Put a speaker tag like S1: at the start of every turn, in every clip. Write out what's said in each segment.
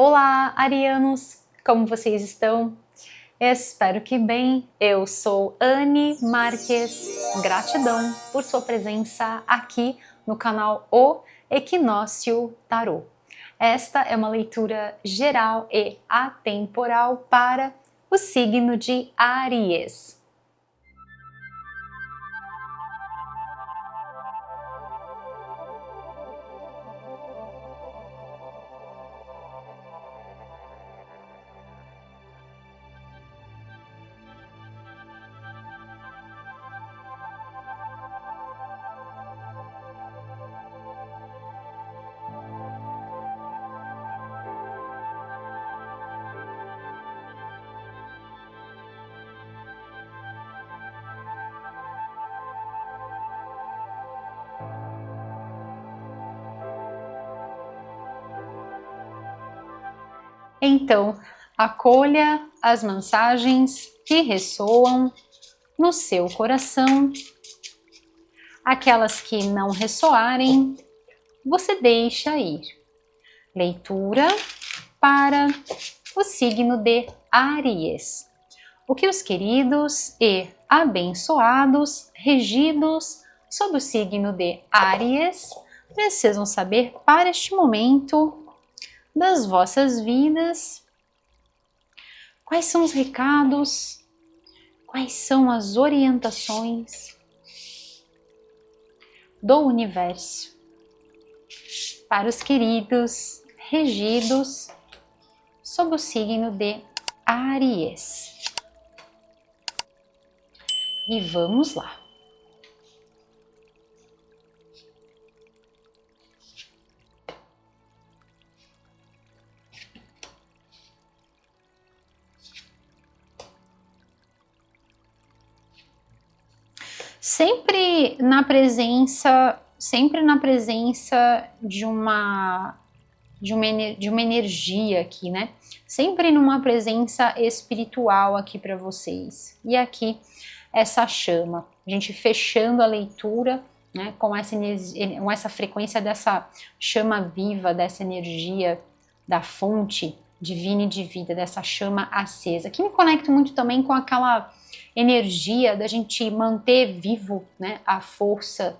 S1: Olá, arianos! Como vocês estão? Espero que bem. Eu sou Anne Marques. Gratidão por sua presença aqui no canal O Equinócio Tarô. Esta é uma leitura geral e atemporal para o signo de Áries. Então, acolha as mensagens que ressoam no seu coração. Aquelas que não ressoarem, você deixa ir. Leitura para o signo de Áries. O que os queridos e abençoados, regidos sob o signo de Áries, precisam saber para este momento das vossas vidas. Quais são os recados? Quais são as orientações do universo para os queridos regidos sob o signo de Áries? E vamos lá. Sempre na presença de uma energia aqui, né? Sempre numa presença espiritual aqui para vocês. E aqui essa chama, a gente fechando a leitura, né, com essa frequência dessa chama viva, dessa energia da fonte divina e de vida, dessa chama acesa, que me conecta muito também com aquela energia da gente manter vivo, né, a força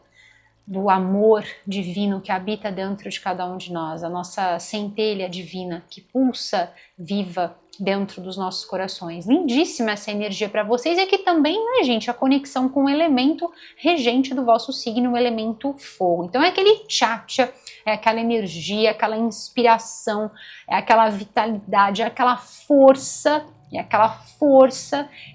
S1: do amor divino que habita dentro de cada um de nós, a nossa centelha divina que pulsa viva dentro dos nossos corações. Lindíssima essa energia para vocês, e aqui também, né, gente, a conexão com o elemento regente do vosso signo, o elemento fogo. Então é aquele tchatcha, é aquela energia, aquela inspiração, é aquela vitalidade, é aquela força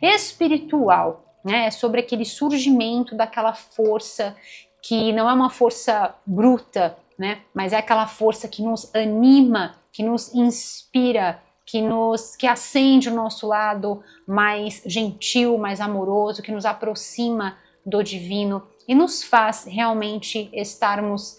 S1: espiritual, né? É sobre aquele surgimento daquela força que não é uma força bruta, né? Mas é aquela força que nos anima, que nos inspira, que acende o nosso lado mais gentil, mais amoroso, que nos aproxima do divino e nos faz realmente estarmos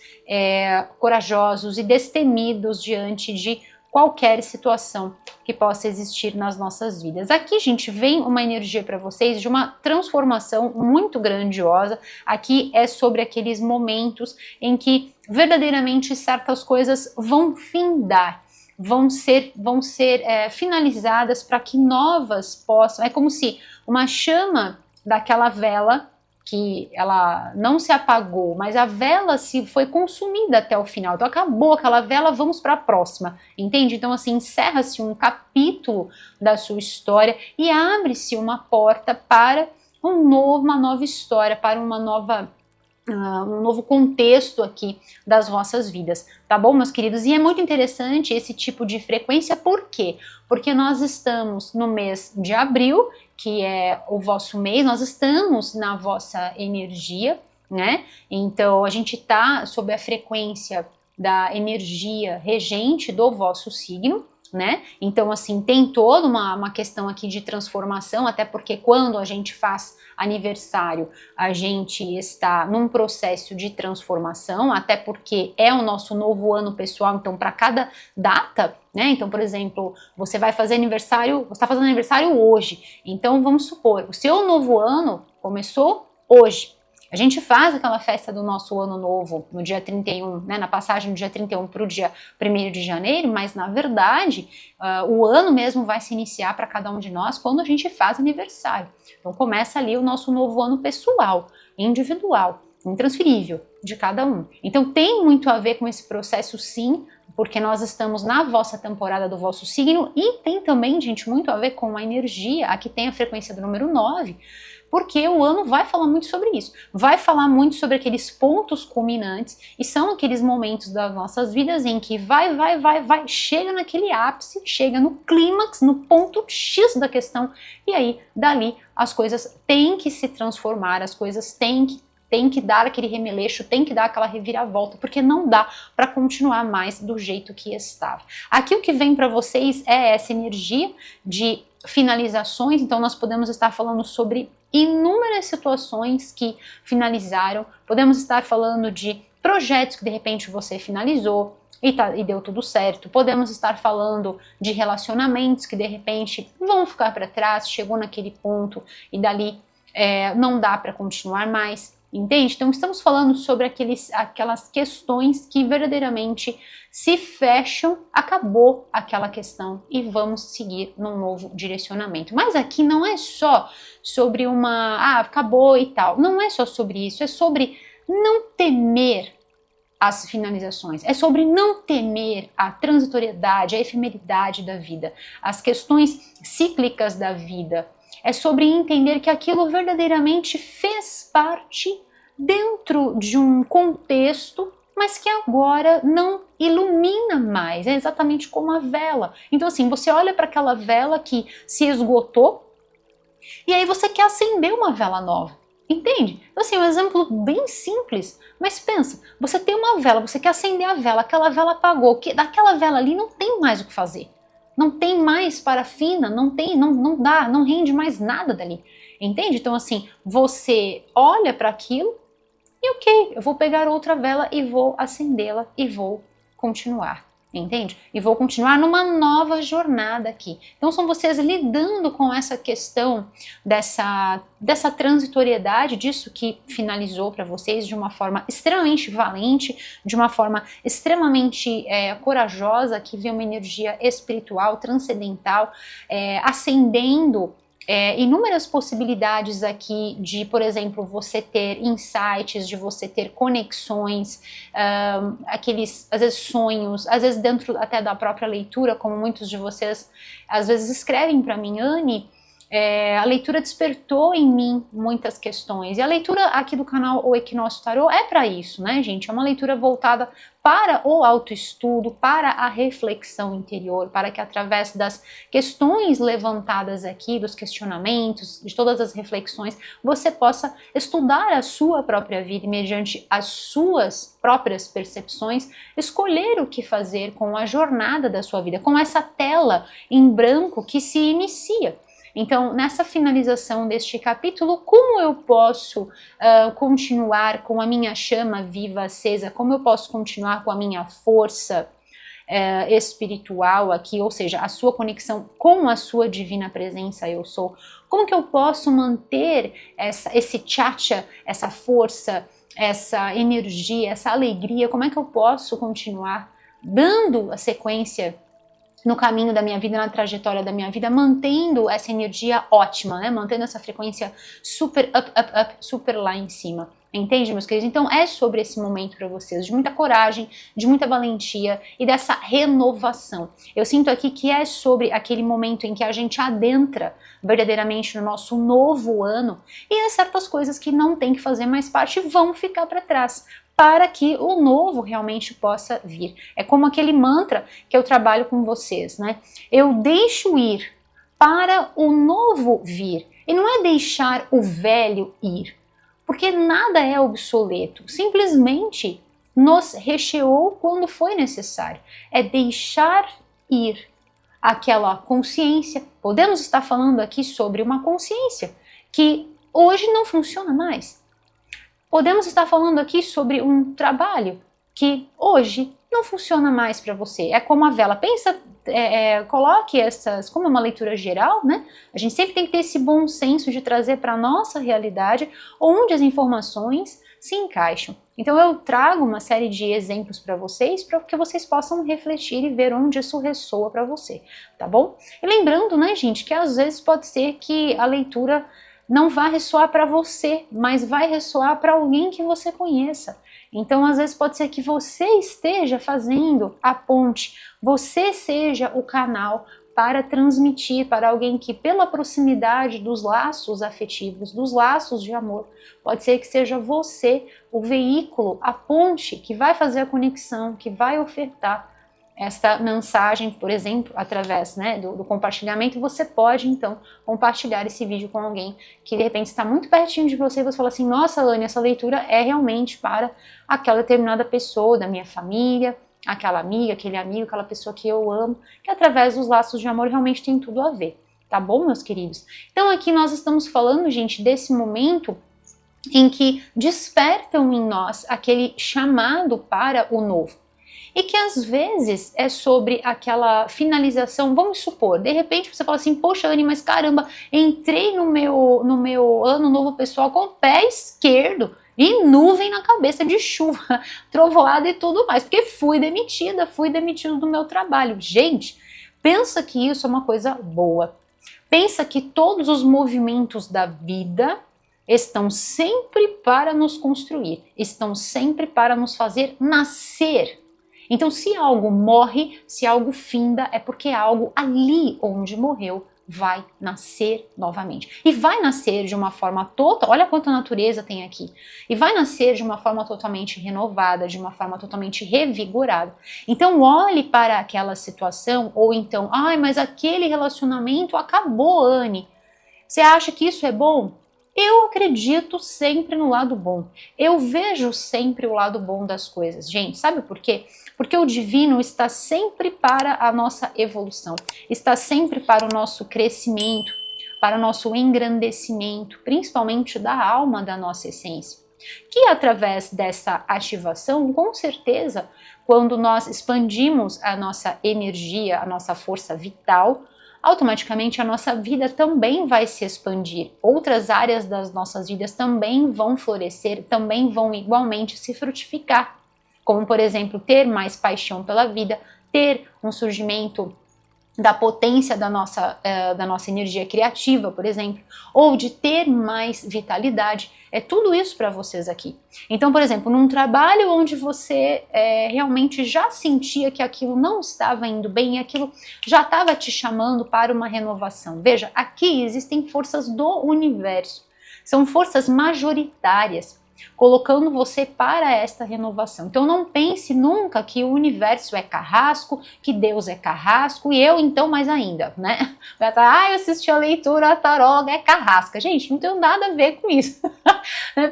S1: corajosos e destemidos diante de qualquer situação que possa existir nas nossas vidas. Aqui, gente, vem uma energia para vocês de uma transformação muito grandiosa. Aqui é sobre aqueles momentos em que verdadeiramente certas coisas vão findar, vão ser finalizadas para que novas possam. É como se uma chama daquela vela, que ela não se apagou, mas a vela se foi consumida até o final. Então acabou aquela vela, vamos para a próxima, entende? Então assim, encerra-se um capítulo da sua história e abre-se uma porta para uma nova história, para um novo contexto aqui das vossas vidas, tá bom, meus queridos? E é muito interessante esse tipo de frequência, por quê? Porque nós estamos no mês de abril, que é o vosso mês, nós estamos na vossa energia, né? Então a gente tá sob a frequência da energia regente do vosso signo, né? Então assim, tem toda uma questão aqui de transformação, até porque quando a gente faz aniversário, a gente está num processo de transformação, até porque é o nosso novo ano pessoal, então para cada data, né? Então, por exemplo, você vai fazer aniversário, você está fazendo aniversário hoje, então vamos supor, o seu novo ano começou hoje. A gente faz aquela festa do nosso ano novo no dia 31, né, na passagem do dia 31 para o dia 1º de janeiro, mas na verdade o ano mesmo vai se iniciar para cada um de nós quando a gente faz aniversário. Então começa ali o nosso novo ano pessoal, individual, intransferível de cada um. Então tem muito a ver com esse processo, sim, porque nós estamos na vossa temporada do vosso signo, e tem também, gente, muito a ver com a energia. Aqui tem a frequência do número 9, porque o ano vai falar muito sobre isso, vai falar muito sobre aqueles pontos culminantes, e são aqueles momentos das nossas vidas em que vai, chega naquele ápice, chega no clímax, no ponto X da questão, e aí, dali, as coisas têm que se transformar, as coisas têm que dar aquele remeleixo, tem que dar aquela reviravolta, porque não dá para continuar mais do jeito que estava. Aqui o que vem para vocês é essa energia de finalizações, então nós podemos estar falando sobre inúmeras situações que finalizaram, podemos estar falando de projetos que de repente você finalizou e deu tudo certo, podemos estar falando de relacionamentos que de repente vão ficar para trás, chegou naquele ponto e dali não dá para continuar mais. Entende? Então estamos falando sobre aquelas questões que verdadeiramente se fecham, acabou aquela questão e vamos seguir num novo direcionamento. Mas aqui não é só sobre acabou e tal, não é só sobre isso, é sobre não temer as finalizações, é sobre não temer a transitoriedade, a efemeridade da vida, as questões cíclicas da vida. É sobre entender que aquilo verdadeiramente fez parte dentro de um contexto, mas que agora não ilumina mais. É exatamente como a vela. Então assim, você olha para aquela vela que se esgotou e aí você quer acender uma vela nova. Entende? Então assim, um exemplo bem simples, mas pensa, você tem uma vela, você quer acender a vela, aquela vela apagou, daquela vela ali não tem mais o que fazer. Não tem mais parafina, não dá, não rende mais nada dali. Entende? Então assim, você olha para aquilo e ok, eu vou pegar outra vela e vou acendê-la e vou continuar. Entende? E vou continuar numa nova jornada aqui. Então são vocês lidando com essa questão dessa transitoriedade, disso que finalizou para vocês de uma forma extremamente valente, de uma forma extremamente corajosa, que vê uma energia espiritual, transcendental, acendendo inúmeras possibilidades aqui de, por exemplo, você ter insights, de você ter conexões, aqueles, às vezes, sonhos, às vezes dentro até da própria leitura, como muitos de vocês às vezes escrevem para mim, Anne, a leitura despertou em mim muitas questões, e a leitura aqui do canal O Equinócio Tarô é para isso, né, gente? É uma leitura voltada para o autoestudo, para a reflexão interior, para que através das questões levantadas aqui, dos questionamentos, de todas as reflexões, você possa estudar a sua própria vida e, mediante as suas próprias percepções, escolher o que fazer com a jornada da sua vida, com essa tela em branco que se inicia. Então, nessa finalização deste capítulo, como eu posso continuar com a minha chama viva, acesa? Como eu posso continuar com a minha força espiritual aqui, ou seja, a sua conexão com a sua divina presença, eu sou? Como que eu posso manter esse tchatcha, essa força, essa energia, essa alegria? Como é que eu posso continuar dando a sequência no caminho da minha vida, na trajetória da minha vida, mantendo essa energia ótima, né? Mantendo essa frequência super up, super lá em cima. Entende, meus queridos? Então é sobre esse momento para vocês, de muita coragem, de muita valentia e dessa renovação. Eu sinto aqui que é sobre aquele momento em que a gente adentra verdadeiramente no nosso novo ano, e certas coisas que não tem que fazer mais parte vão ficar para trás, para que o novo realmente possa vir. É como aquele mantra que eu trabalho com vocês, né? Eu deixo ir para o novo vir. E não é deixar o velho ir, porque nada é obsoleto. Simplesmente nos recheou quando foi necessário. É deixar ir aquela consciência. Podemos estar falando aqui sobre uma consciência que hoje não funciona mais. Podemos estar falando aqui sobre um trabalho que hoje não funciona mais para você. É como a vela. Pensa, coloque essas, como é uma leitura geral, né? A gente sempre tem que ter esse bom senso de trazer para a nossa realidade onde as informações se encaixam. Então eu trago uma série de exemplos para vocês, para que vocês possam refletir e ver onde isso ressoa para você, tá bom? E lembrando, né, gente, que às vezes pode ser que a leitura não vai ressoar para você, mas vai ressoar para alguém que você conheça. Então, às vezes pode ser que você esteja fazendo a ponte, você seja o canal para transmitir para alguém que, pela proximidade dos laços afetivos, dos laços de amor, pode ser que seja você o veículo, a ponte que vai fazer a conexão, que vai ofertar essa mensagem, por exemplo, através, né, do compartilhamento. Você pode, então, compartilhar esse vídeo com alguém que, de repente, está muito pertinho de você e você fala assim, nossa, Lani, essa leitura é realmente para aquela determinada pessoa da minha família, aquela amiga, aquele amigo, aquela pessoa que eu amo, que através dos laços de amor realmente tem tudo a ver, tá bom, meus queridos? Então aqui nós estamos falando, gente, desse momento em que despertam em nós aquele chamado para o novo. E que às vezes é sobre aquela finalização, vamos supor, de repente você fala assim, poxa, Anne, mas caramba, entrei no meu ano novo pessoal com o pé esquerdo e nuvem na cabeça de chuva, trovoada e tudo mais, porque fui demitido do meu trabalho. Gente, pensa que isso é uma coisa boa. Pensa que todos os movimentos da vida estão sempre para nos construir, estão sempre para nos fazer nascer. Então, se algo morre, se algo finda, é porque algo ali onde morreu vai nascer novamente. E vai nascer de uma forma total, olha quanta natureza tem aqui. E vai nascer de uma forma totalmente renovada, de uma forma totalmente revigorada. Então, olhe para aquela situação, ou então, ai, mas aquele relacionamento acabou, Anne. Você acha que isso é bom? Eu acredito sempre no lado bom. Eu vejo sempre o lado bom das coisas. Gente, sabe por quê? Porque o divino está sempre para a nossa evolução, está sempre para o nosso crescimento, para o nosso engrandecimento, principalmente da alma, da nossa essência. Que através dessa ativação, com certeza, quando nós expandimos a nossa energia, a nossa força vital, automaticamente a nossa vida também vai se expandir. Outras áreas das nossas vidas também vão florescer, também vão igualmente se frutificar. Como, por exemplo, ter mais paixão pela vida, ter um surgimento da potência da nossa energia criativa, por exemplo, ou de ter mais vitalidade. É tudo isso para vocês aqui. Então, por exemplo, num trabalho onde você realmente já sentia que aquilo não estava indo bem e aquilo já estava te chamando para uma renovação. Veja, aqui existem forças do universo, são forças majoritárias, colocando você para esta renovação. Então não pense nunca que o universo é carrasco, que Deus é carrasco e eu então mais ainda, né? Vai falar, eu assisti a leitura, a taróloga é carrasca. Gente, não tem nada a ver com isso.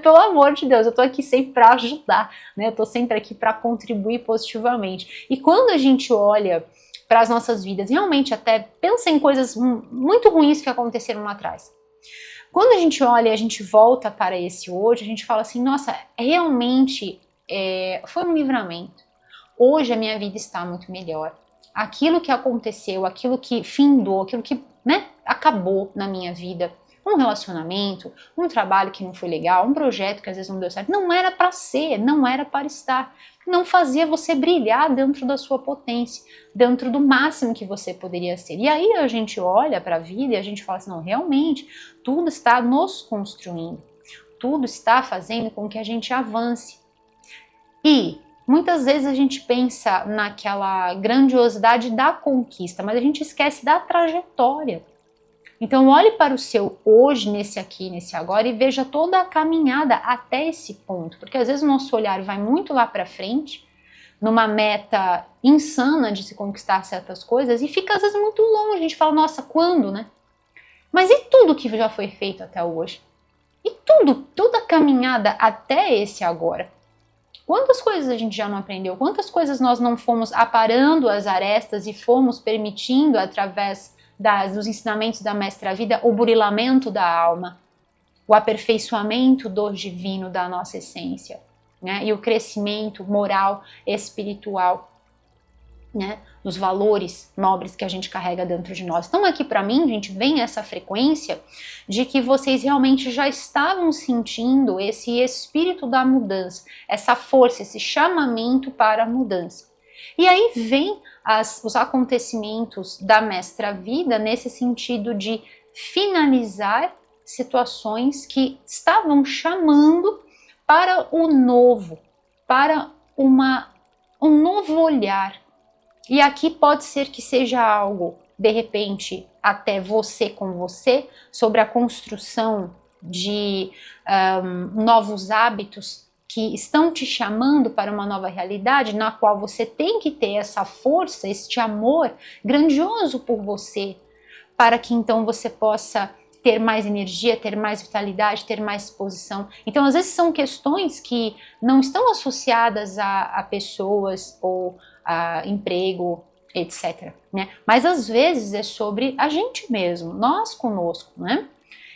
S1: Pelo amor de Deus, eu tô aqui sempre para ajudar, né? Eu tô sempre aqui para contribuir positivamente. E quando a gente olha para as nossas vidas, realmente até pensa em coisas muito ruins que aconteceram lá atrás. Quando a gente olha e a gente volta para esse hoje, a gente fala assim, nossa, realmente foi um livramento. Hoje a minha vida está muito melhor. Aquilo que aconteceu, aquilo que findou, aquilo que acabou na minha vida, um relacionamento, um trabalho que não foi legal, um projeto que às vezes não deu certo, não era para ser, não era para estar. Não fazia você brilhar dentro da sua potência, dentro do máximo que você poderia ser. E aí a gente olha para a vida e a gente fala assim, não, realmente, tudo está nos construindo, tudo está fazendo com que a gente avance. E muitas vezes a gente pensa naquela grandiosidade da conquista, mas a gente esquece da trajetória. Então olhe para o seu hoje, nesse aqui, nesse agora e veja toda a caminhada até esse ponto, porque às vezes o nosso olhar vai muito lá para frente, numa meta insana de se conquistar certas coisas e fica às vezes muito longe, a gente fala, nossa, quando, né? Mas e tudo que já foi feito até hoje? E toda a caminhada até esse agora? Quantas coisas a gente já não aprendeu? Quantas coisas nós não fomos aparando as arestas e fomos permitindo através dos ensinamentos da Mestra Vida, o burilamento da alma, o aperfeiçoamento do divino da nossa essência, né? E o crescimento moral, espiritual. né, dos valores nobres que a gente carrega dentro de nós. Então aqui para mim, gente, vem essa frequência de que vocês realmente já estavam sentindo esse espírito da mudança, essa força, esse chamamento para a mudança. E aí vem os acontecimentos da Mestra Vida nesse sentido de finalizar situações que estavam chamando para o novo, para um novo olhar. E aqui pode ser que seja algo, de repente, até você com você, sobre a construção de novos hábitos que estão te chamando para uma nova realidade, na qual você tem que ter essa força, este amor grandioso por você, para que então você possa ter mais energia, ter mais vitalidade, ter mais disposição. Então, às vezes são questões que não estão associadas a pessoas ou a emprego, etc, né? Mas às vezes é sobre a gente mesmo, nós conosco, né?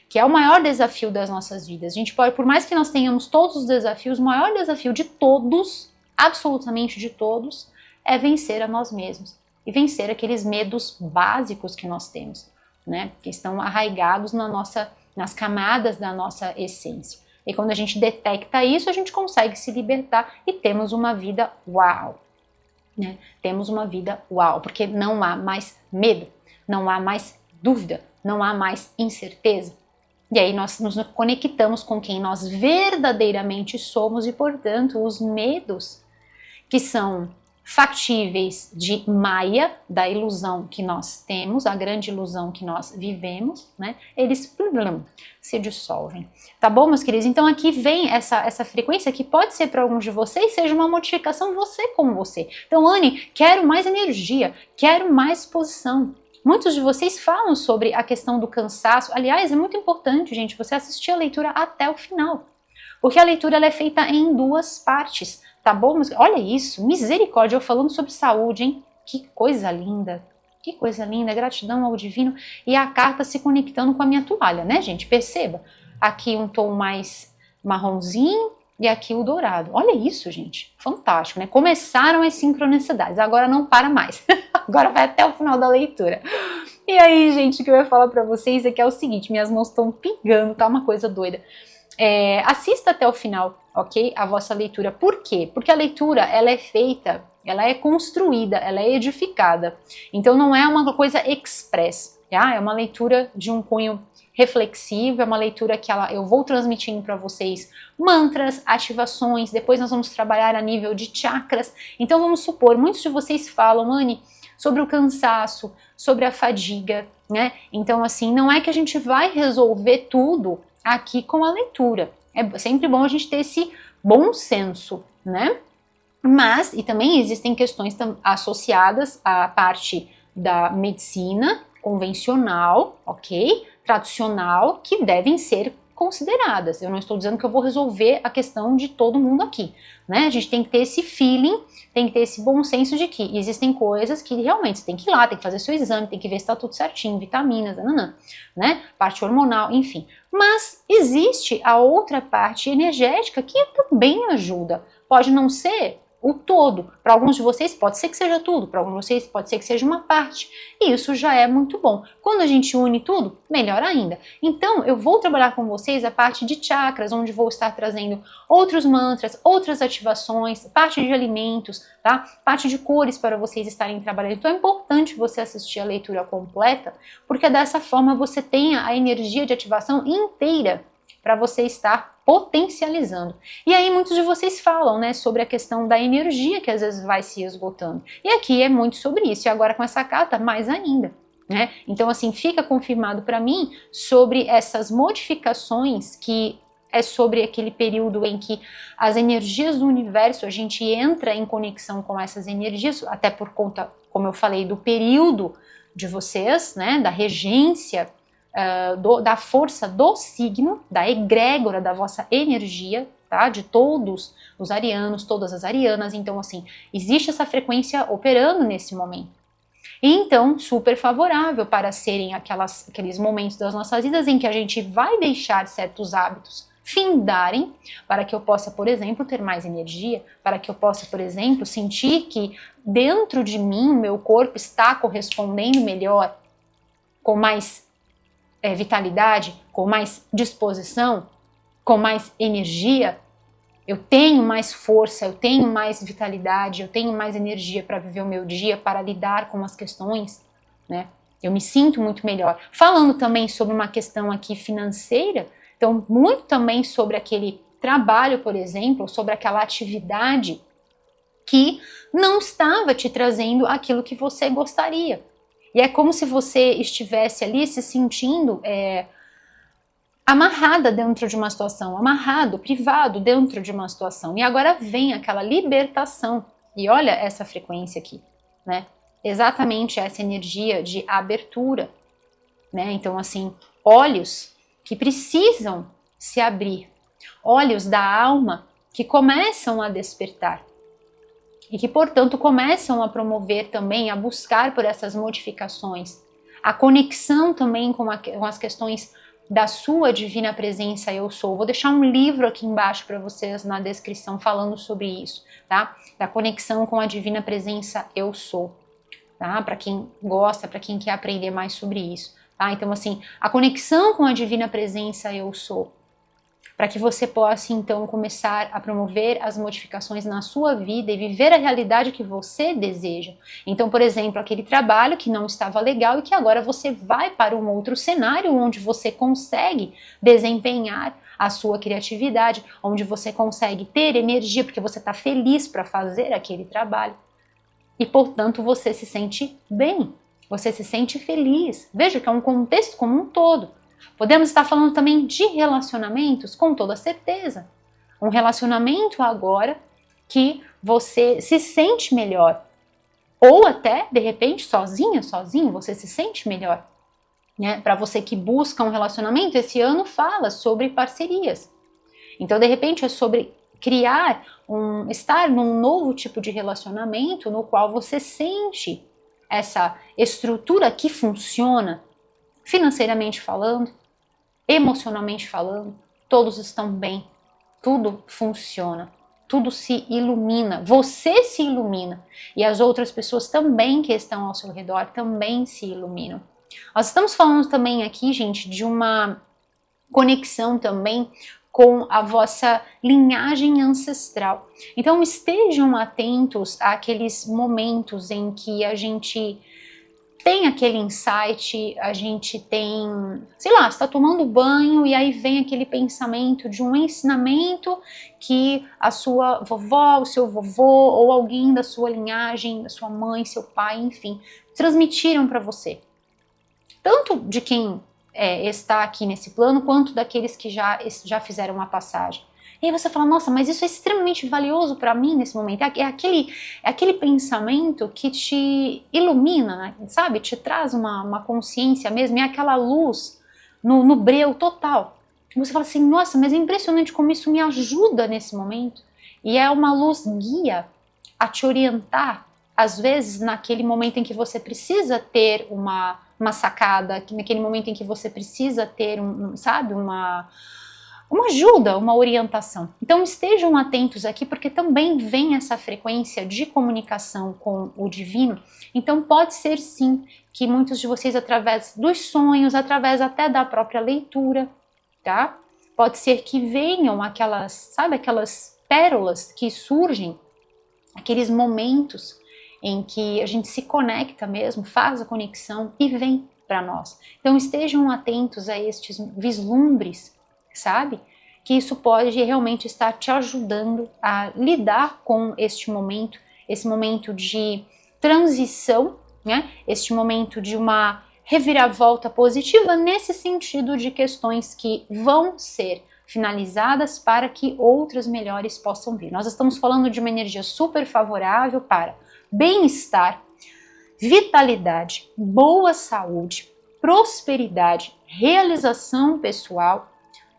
S1: Que é o maior desafio das nossas vidas. A gente pode, por mais que nós tenhamos todos os desafios, o maior desafio de todos, absolutamente de todos, é vencer a nós mesmos e vencer aqueles medos básicos que nós temos, né? Que estão arraigados nas camadas da nossa essência. E quando a gente detecta isso, a gente consegue se libertar e temos uma vida uau, né? Temos uma vida uau, porque não há mais medo, não há mais dúvida, não há mais incerteza. E aí nós nos conectamos com quem nós verdadeiramente somos e, portanto, os medos que são factíveis de Maya, da ilusão que nós temos, a grande ilusão que nós vivemos, né? Eles se dissolvem. Tá bom, meus queridos? Então aqui vem essa frequência que pode ser para alguns de vocês, seja uma modificação você com você. Então, Anne, quero mais energia, quero mais disposição. Muitos de vocês falam sobre a questão do cansaço. Aliás, é muito importante, gente, você assistir a leitura até o final. Porque a leitura ela é feita em duas partes, tá bom? Mas olha isso, misericórdia, eu falando sobre saúde, hein? Que coisa linda, gratidão ao divino. E a carta se conectando com a minha toalha, né, gente? Perceba, aqui um tom mais marronzinho e aqui o dourado. Olha isso, gente, fantástico, né? Começaram as sincronicidades, agora não para mais. Agora vai até o final da leitura. E aí, gente, o que eu ia falar pra vocês é que é o seguinte, minhas mãos estão pingando, tá uma coisa doida. Assista até o final, ok? A vossa leitura. Por quê? Porque a leitura, ela é feita, ela é construída, ela é edificada. Então não é uma coisa express, tá? É uma leitura de um cunho reflexivo, é uma leitura que eu vou transmitindo para vocês mantras, ativações, depois nós vamos trabalhar a nível de chakras. Então vamos supor, muitos de vocês falam, Anne, sobre o cansaço, sobre a fadiga, né? Então assim, não é que a gente vai resolver tudo aqui com a leitura. É sempre bom a gente ter esse bom senso, né? Mas, e também existem questões associadas à parte da medicina convencional, ok? Tradicional, que devem ser consideradas. Eu não estou dizendo que eu vou resolver a questão de todo mundo aqui, né? A gente tem que ter esse feeling, tem que ter esse bom senso de que existem coisas que realmente você tem que ir lá, tem que fazer seu exame, tem que ver se está tudo certinho, vitaminas, nananã, né? Parte hormonal, enfim. Mas existe a outra parte energética que também ajuda. Pode não ser o todo. Para alguns de vocês pode ser que seja tudo, para alguns de vocês pode ser que seja uma parte. E isso já é muito bom. Quando a gente une tudo, melhor ainda. Então, eu vou trabalhar com vocês a parte de chakras, onde vou estar trazendo outros mantras, outras ativações, parte de alimentos, tá? Parte de cores para vocês estarem trabalhando. Então, é importante você assistir a leitura completa, porque dessa forma você tenha a energia de ativação inteira para você estar potencializando. E aí muitos de vocês falam, né, sobre a questão da energia que às vezes vai se esgotando. E aqui é muito sobre isso, e agora com essa carta mais ainda, né? Então assim, fica confirmado para mim sobre essas modificações que é sobre aquele período em que as energias do universo, a gente entra em conexão com essas energias, até por conta, como eu falei, do período de vocês, né, da regência, da força do signo, da egrégora da vossa energia, tá? De todos os arianos, todas as arianas. Então, assim, existe essa frequência operando nesse momento. E então, super favorável para serem aqueles momentos das nossas vidas em que a gente vai deixar certos hábitos findarem, para que eu possa, por exemplo, ter mais energia, para que eu possa, por exemplo, sentir que dentro de mim, meu corpo está correspondendo melhor, com mais vitalidade, com mais disposição, com mais energia. Eu tenho mais força, eu tenho mais vitalidade, eu tenho mais energia para viver o meu dia, para lidar com as questões, né? Eu me sinto muito melhor. Falando também sobre uma questão aqui financeira, então muito também sobre aquele trabalho, por exemplo, sobre aquela atividade que não estava te trazendo aquilo que você gostaria. E é como se você estivesse ali se sentindo amarrada dentro de uma situação, amarrado, privado dentro de uma situação. E agora vem aquela libertação. E olha essa frequência aqui, né? Exatamente essa energia de abertura, né? Então, assim, olhos que precisam se abrir, olhos da alma que começam a despertar e que, portanto, começam a promover também, a buscar por essas modificações, a conexão também com as questões da sua divina presença eu sou. Vou deixar um livro aqui embaixo para vocês na descrição falando sobre isso, tá? Da conexão com a divina presença eu sou, tá? Para quem gosta, para quem quer aprender mais sobre isso, tá? Então, assim, a conexão com a divina presença eu sou, para que você possa então começar a promover as modificações na sua vida e viver a realidade que você deseja. Então, por exemplo, aquele trabalho que não estava legal e que agora você vai para um outro cenário onde você consegue desempenhar a sua criatividade, onde você consegue ter energia porque você está feliz para fazer aquele trabalho e, portanto, você se sente bem, você se sente feliz. Veja que é um contexto como um todo. Podemos estar falando também de relacionamentos, com toda certeza. Um relacionamento agora que você se sente melhor. Ou até, de repente, sozinha, sozinho, você se sente melhor. Né? Para você que busca um relacionamento, esse ano fala sobre parcerias. Então, de repente, é sobre criar, estar num novo tipo de relacionamento no qual você sente essa estrutura que funciona, financeiramente falando, emocionalmente falando, todos estão bem, tudo funciona, tudo se ilumina, você se ilumina e as outras pessoas também que estão ao seu redor também se iluminam. Nós estamos falando também aqui, gente, de uma conexão também com a vossa linhagem ancestral. Então estejam atentos àqueles momentos em que a gente tem aquele insight, a gente tem, sei lá, está tomando banho e aí vem aquele pensamento de um ensinamento que a sua vovó, o seu vovô ou alguém da sua linhagem, da sua mãe, seu pai, enfim, transmitiram para você. Tanto de quem está aqui nesse plano, quanto daqueles que já fizeram uma passagem. E aí você fala, nossa, mas isso é extremamente valioso para mim nesse momento. É aquele pensamento que te ilumina, né? Sabe? Te traz uma consciência mesmo, é aquela luz no breu total. E você fala assim, nossa, mas é impressionante como isso me ajuda nesse momento. E é uma luz guia a te orientar, às vezes naquele momento em que você precisa ter uma sacada, naquele momento em que você precisa ter, sabe, uma ajuda, uma orientação. Então estejam atentos aqui porque também vem essa frequência de comunicação com o divino. Então pode ser sim que muitos de vocês, através dos sonhos, através até da própria leitura, tá? Pode ser que venham aquelas, sabe, aquelas pérolas que surgem, aqueles momentos em que a gente se conecta mesmo, faz a conexão e vem para nós. Então estejam atentos a estes vislumbres, sabe? Que isso pode realmente estar te ajudando a lidar com este momento, esse momento de transição, né? Este momento de uma reviravolta positiva nesse sentido de questões que vão ser finalizadas para que outras melhores possam vir. Nós estamos falando de uma energia super favorável para bem-estar, vitalidade, boa saúde, prosperidade, realização pessoal,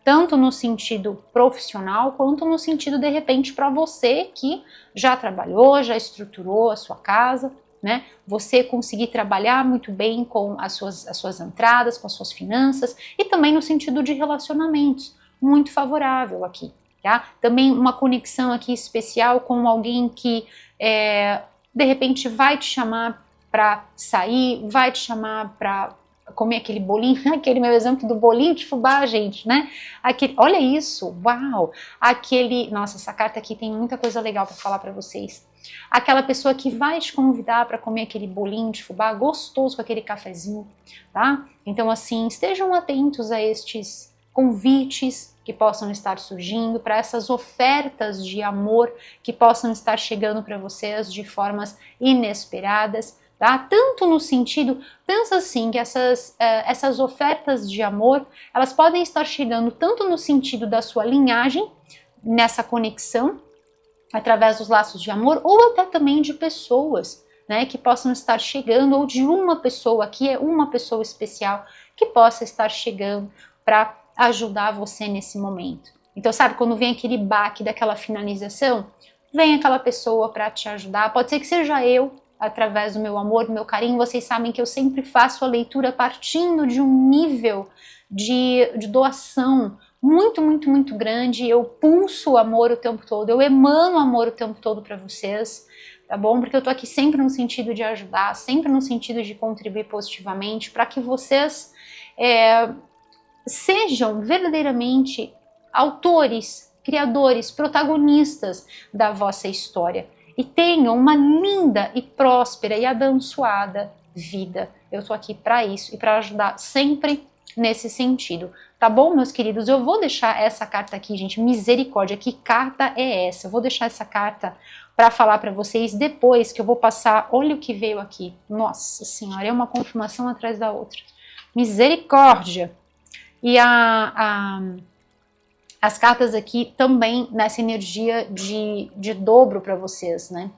S1: tanto no sentido profissional, quanto no sentido, de repente, para você que já trabalhou, já estruturou a sua casa, né? Você conseguir trabalhar muito bem com as suas entradas, com as suas finanças, e também no sentido de relacionamentos, muito favorável aqui, tá? Também uma conexão aqui especial com alguém que de repente vai te chamar para sair, vai te chamar para comer aquele bolinho, aquele meu exemplo do bolinho de fubá, gente, né? Olha isso, uau! Nossa, essa carta aqui tem muita coisa legal para falar para vocês. Aquela pessoa que vai te convidar para comer aquele bolinho de fubá gostoso com aquele cafezinho, tá? Então, assim, estejam atentos a estes convites que possam estar surgindo, para essas ofertas de amor que possam estar chegando para vocês de formas inesperadas, tá? Tanto no sentido, pensa assim, que essas ofertas de amor, elas podem estar chegando tanto no sentido da sua linhagem, nessa conexão, através dos laços de amor, ou até também de pessoas, né, que possam estar chegando, ou de uma pessoa, que é uma pessoa especial, que possa estar chegando para ajudar você nesse momento. Então, sabe, quando vem aquele baque daquela finalização, vem aquela pessoa para te ajudar. Pode ser que seja eu, através do meu amor, do meu carinho. Vocês sabem que eu sempre faço a leitura partindo de um nível de doação muito, muito, muito grande. Eu pulso o amor o tempo todo, eu emano amor o tempo todo para vocês, tá bom? Porque eu tô aqui sempre no sentido de ajudar, sempre no sentido de contribuir positivamente, para que vocês sejam verdadeiramente autores, criadores, protagonistas da vossa história e tenham uma linda e próspera e abençoada vida. Eu tô aqui para isso e para ajudar sempre nesse sentido. Tá bom, meus queridos? Eu vou deixar essa carta aqui, gente, misericórdia, que carta é essa? Eu vou deixar essa carta para falar para vocês depois que eu vou passar, olha o que veio aqui. Nossa Senhora, é uma confirmação atrás da outra. Misericórdia! E as cartas aqui também nessa energia de dobro para vocês, né?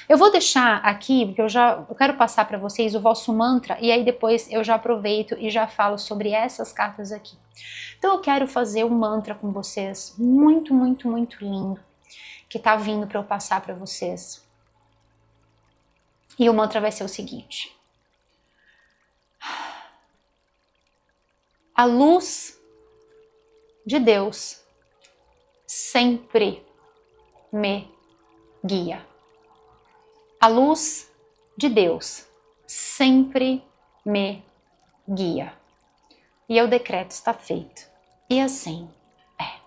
S1: Eu vou deixar aqui, porque eu quero passar para vocês o vosso mantra, e aí depois eu já aproveito e já falo sobre essas cartas aqui. Então eu quero fazer um mantra com vocês, muito, muito, muito lindo, que tá vindo para eu passar para vocês. E o mantra vai ser o seguinte: a luz de Deus sempre me guia. A luz de Deus sempre me guia. E eu decreto, está feito. E assim é.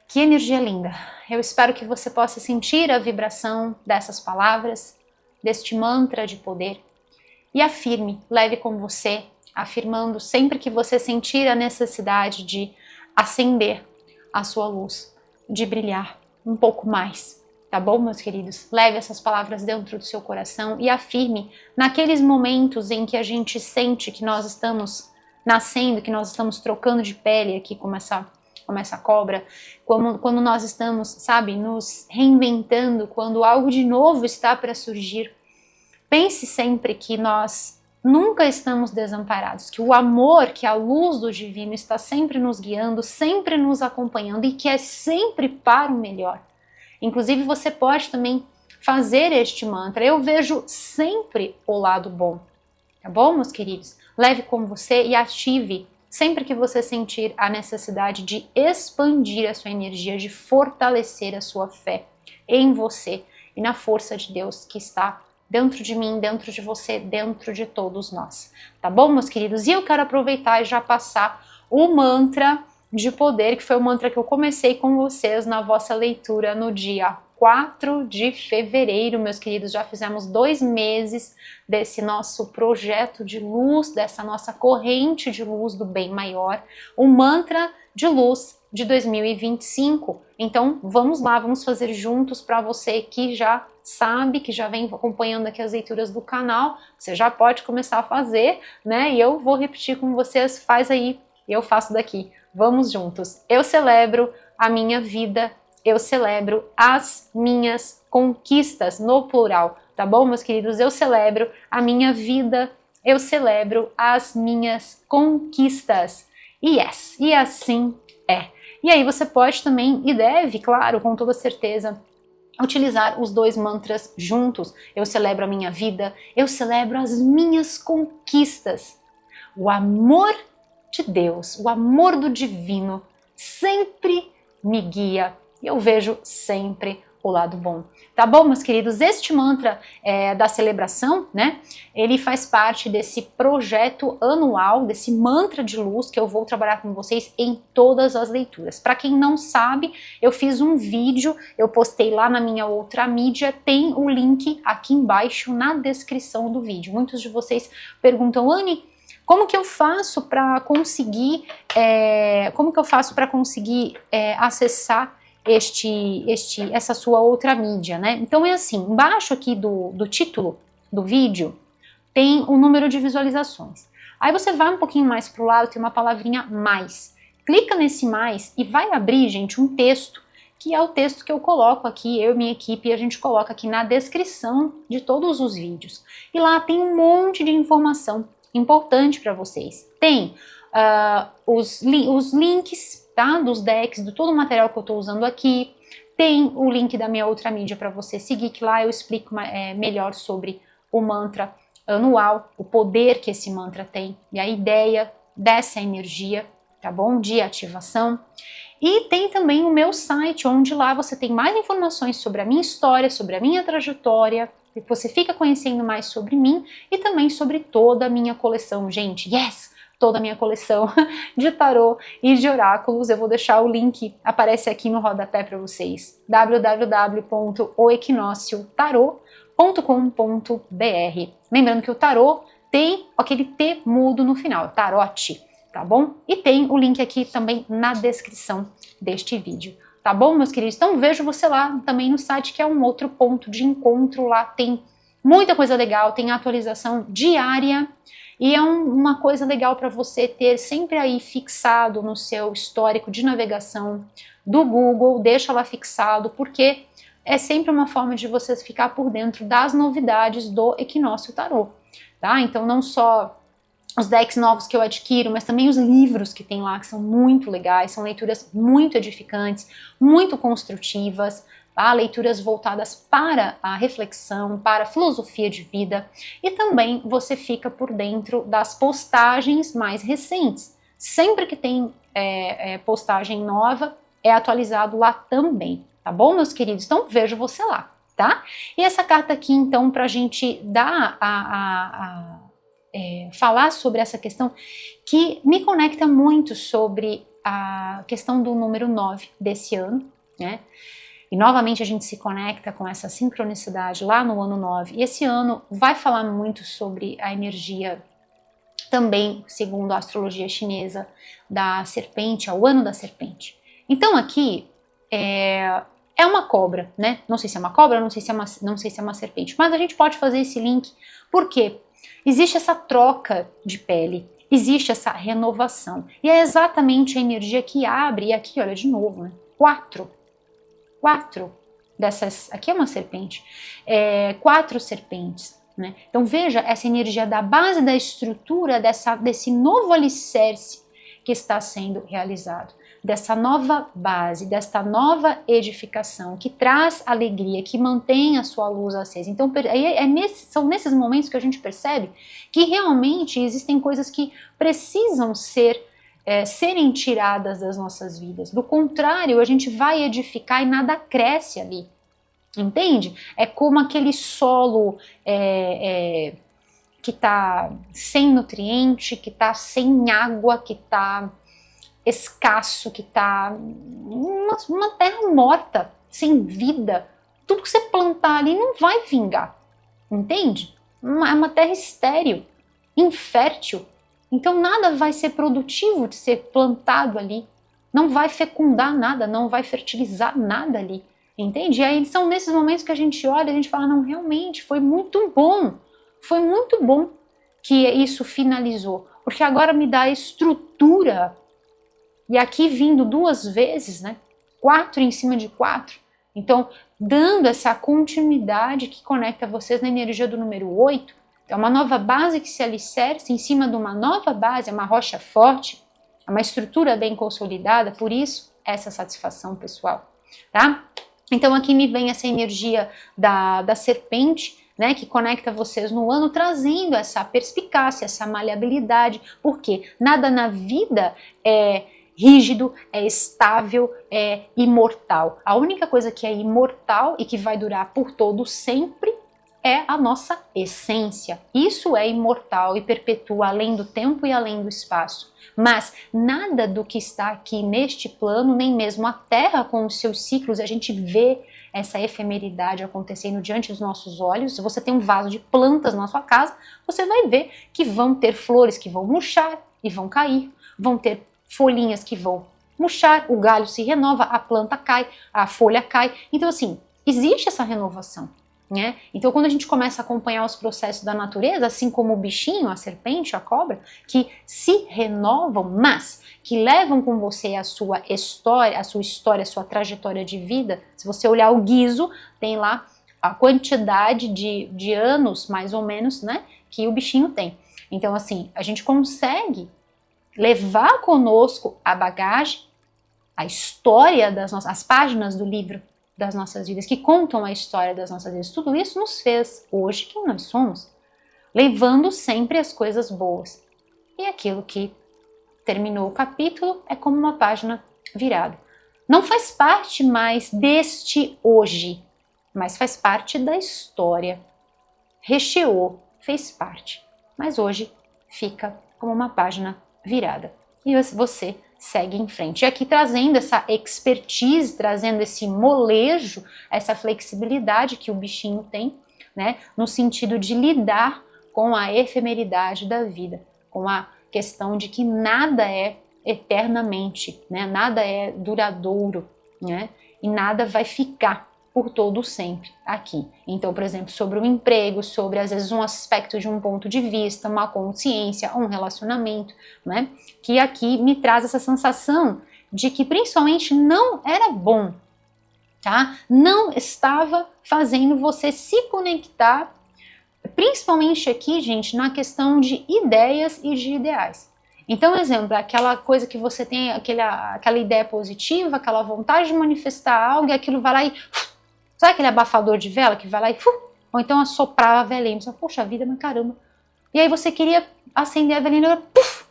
S1: Que energia linda. Eu espero que você possa sentir a vibração dessas palavras, deste mantra de poder. E afirme, leve com você, afirmando sempre que você sentir a necessidade de acender a sua luz, de brilhar um pouco mais, tá bom, meus queridos? Leve essas palavras dentro do seu coração e afirme naqueles momentos em que a gente sente que nós estamos nascendo, que nós estamos trocando de pele aqui como essa cobra, quando nós estamos, sabe, nos reinventando, quando algo de novo está para surgir. Pense sempre que nós nunca estamos desamparados, que o amor, que a luz do divino está sempre nos guiando, sempre nos acompanhando e que é sempre para o melhor. Inclusive você pode também fazer este mantra. Eu vejo sempre o lado bom, tá bom, meus queridos? Leve com você e ative sempre que você sentir a necessidade de expandir a sua energia, de fortalecer a sua fé em você e na força de Deus que está dentro de mim, dentro de você, dentro de todos nós. Tá bom, meus queridos? E eu quero aproveitar e já passar o mantra de poder, que foi o mantra que eu comecei com vocês na vossa leitura no dia 4 de fevereiro, meus queridos. Já fizemos 2 meses desse nosso projeto de luz, dessa nossa corrente de luz do bem maior, o mantra de luz de 2025. Então, vamos lá, vamos fazer juntos. Para você que já sabe, que já vem acompanhando aqui as leituras do canal, você já pode começar a fazer, né? E eu vou repetir com vocês, faz aí, eu faço daqui. Vamos juntos. Eu celebro a minha vida, eu celebro as minhas conquistas, no plural, tá bom, meus queridos? Eu celebro a minha vida, eu celebro as minhas conquistas. Yes, e assim é. E aí você pode também, e deve, claro, com toda certeza, utilizar os 2 mantras juntos. Eu celebro a minha vida, eu celebro as minhas conquistas. O amor de Deus, o amor do divino sempre me guia. E eu vejo sempre o lado bom. Tá bom, meus queridos? Este mantra da celebração, né? Ele faz parte desse projeto anual, desse mantra de luz que eu vou trabalhar com vocês em todas as leituras. Para quem não sabe, eu fiz um vídeo, eu postei lá na minha outra mídia, tem o link aqui embaixo na descrição do vídeo. Muitos de vocês perguntam, Anne, como que eu faço para conseguir, acessar essa sua outra mídia, né? Então é assim, embaixo aqui do título do vídeo tem o número de visualizações. Aí você vai um pouquinho mais para o lado, tem uma palavrinha mais. Clica nesse mais e vai abrir, gente, um texto, que é o texto que eu coloco aqui, eu e minha equipe, a gente coloca aqui na descrição de todos os vídeos. E lá tem um monte de informação importante para vocês. Tem os links, tá, dos decks, de todo o material que eu estou usando aqui. Tem o link da minha outra mídia para você seguir, que lá eu explico melhor sobre o mantra anual, o poder que esse mantra tem e a ideia dessa energia, tá bom? De ativação. E tem também o meu site, onde lá você tem mais informações sobre a minha história, sobre a minha trajetória, e você fica conhecendo mais sobre mim e também sobre toda a minha coleção. Gente, yes! Toda a minha coleção de tarô e de oráculos. Eu vou deixar o link, aparece aqui no rodapé para vocês, www.oequinociotarô.com.br. Lembrando que o tarô tem aquele T mudo no final, tarote, tá bom? E tem o link aqui também na descrição deste vídeo, tá bom, meus queridos? Então vejo você lá também no site, que é um outro ponto de encontro. Lá tem muita coisa legal, tem atualização diária. E é uma coisa legal para você ter sempre aí fixado no seu histórico de navegação do Google, deixa lá fixado, porque é sempre uma forma de você ficar por dentro das novidades do Equinócio Tarô, tá? Então não só os decks novos que eu adquiro, mas também os livros que tem lá, que são muito legais, são leituras muito edificantes, muito construtivas, tá? Leituras voltadas para a reflexão, para a filosofia de vida, e também você fica por dentro das postagens mais recentes. Sempre que tem postagem nova, é atualizado lá também, tá bom, meus queridos? Então vejo você lá, tá? E essa carta aqui, então, pra gente dar falar sobre essa questão que me conecta muito sobre a questão do número 9 desse ano, né? E novamente a gente se conecta com essa sincronicidade lá no ano 9. E esse ano vai falar muito sobre a energia também, segundo a astrologia chinesa, da serpente, ao ano da serpente. Então aqui é uma cobra, né? Não sei se é uma cobra, não sei se é uma serpente, mas a gente pode fazer esse link. Por quê? Existe essa troca de pele, existe essa renovação. E é exatamente a energia que abre, e aqui, olha, de novo, né? Quatro dessas, aqui é uma serpente, 4 serpentes, né? Então veja essa energia da base da estrutura desse novo alicerce que está sendo realizado, dessa nova base, desta nova edificação que traz alegria, que mantém a sua luz acesa. Então são nesses momentos que a gente percebe que realmente existem coisas que precisam serem tiradas das nossas vidas. Do contrário, a gente vai edificar e nada cresce ali. Entende? É como aquele solo que está sem nutriente, que está sem água, que está escasso, que está uma terra morta, sem vida. Tudo que você plantar ali não vai vingar. Entende? É uma terra estéril, infértil. Então nada vai ser produtivo de ser plantado ali, não vai fecundar nada, não vai fertilizar nada ali, entende? E aí são nesses momentos que a gente olha e a gente fala, não, realmente foi muito bom que isso finalizou, porque agora me dá estrutura, e aqui vindo 2 vezes, né, 4 em cima de 4, então dando essa continuidade que conecta vocês na energia do número 8, é uma nova base que se alicerça em cima de uma nova base, é uma rocha forte, é uma estrutura bem consolidada, por isso essa satisfação pessoal, tá? Então aqui me vem essa energia da serpente, né, que conecta vocês no ano, trazendo essa perspicácia, essa maleabilidade, porque nada na vida é rígido, é estável, é imortal. A única coisa que é imortal e que vai durar por todo sempre é a nossa essência. Isso é imortal e perpetua além do tempo e além do espaço. Mas nada do que está aqui neste plano, nem mesmo a Terra com os seus ciclos, a gente vê essa efemeridade acontecendo diante dos nossos olhos. Se você tem um vaso de plantas na sua casa, você vai ver que vão ter flores que vão murchar e vão cair, vão ter folhinhas que vão murchar, o galho se renova, a planta cai, a folha cai. Então assim, existe essa renovação. Né? Então, quando a gente começa a acompanhar os processos da natureza, assim como o bichinho, a serpente, a cobra, que se renovam, mas que levam com você a sua história, a sua trajetória de vida. Se você olhar o guizo, tem lá a quantidade de anos, mais ou menos, né, que o bichinho tem. Então, assim, a gente consegue levar conosco a bagagem, a história das nossas, as páginas do livro das nossas vidas, que contam a história das nossas vidas. Tudo isso nos fez hoje quem nós somos, levando sempre as coisas boas. E aquilo que terminou o capítulo é como uma página virada. Não faz parte mais deste hoje, mas faz parte da história. Recheou, fez parte, mas hoje fica como uma página virada. E você segue em frente. E aqui trazendo essa expertise, trazendo esse molejo, essa flexibilidade que o bichinho tem, né, no sentido de lidar com a efemeridade da vida, com a questão de que nada é eternamente, né, nada é duradouro, né, e nada vai ficar por todo sempre aqui. Então, por exemplo, sobre o emprego, sobre às vezes um aspecto de um ponto de vista, uma consciência, um relacionamento, né? Que aqui me traz essa sensação de que principalmente não era bom, tá? Não estava fazendo você se conectar, principalmente aqui, gente, na questão de ideias e de ideais. Então, exemplo, aquela coisa que você tem, aquela ideia positiva, aquela vontade de manifestar algo, e aquilo vai lá e... Sabe aquele abafador de vela que vai lá e... ou então assoprar a velinha. Você fala, poxa vida, mas caramba. E aí você queria acender a velinha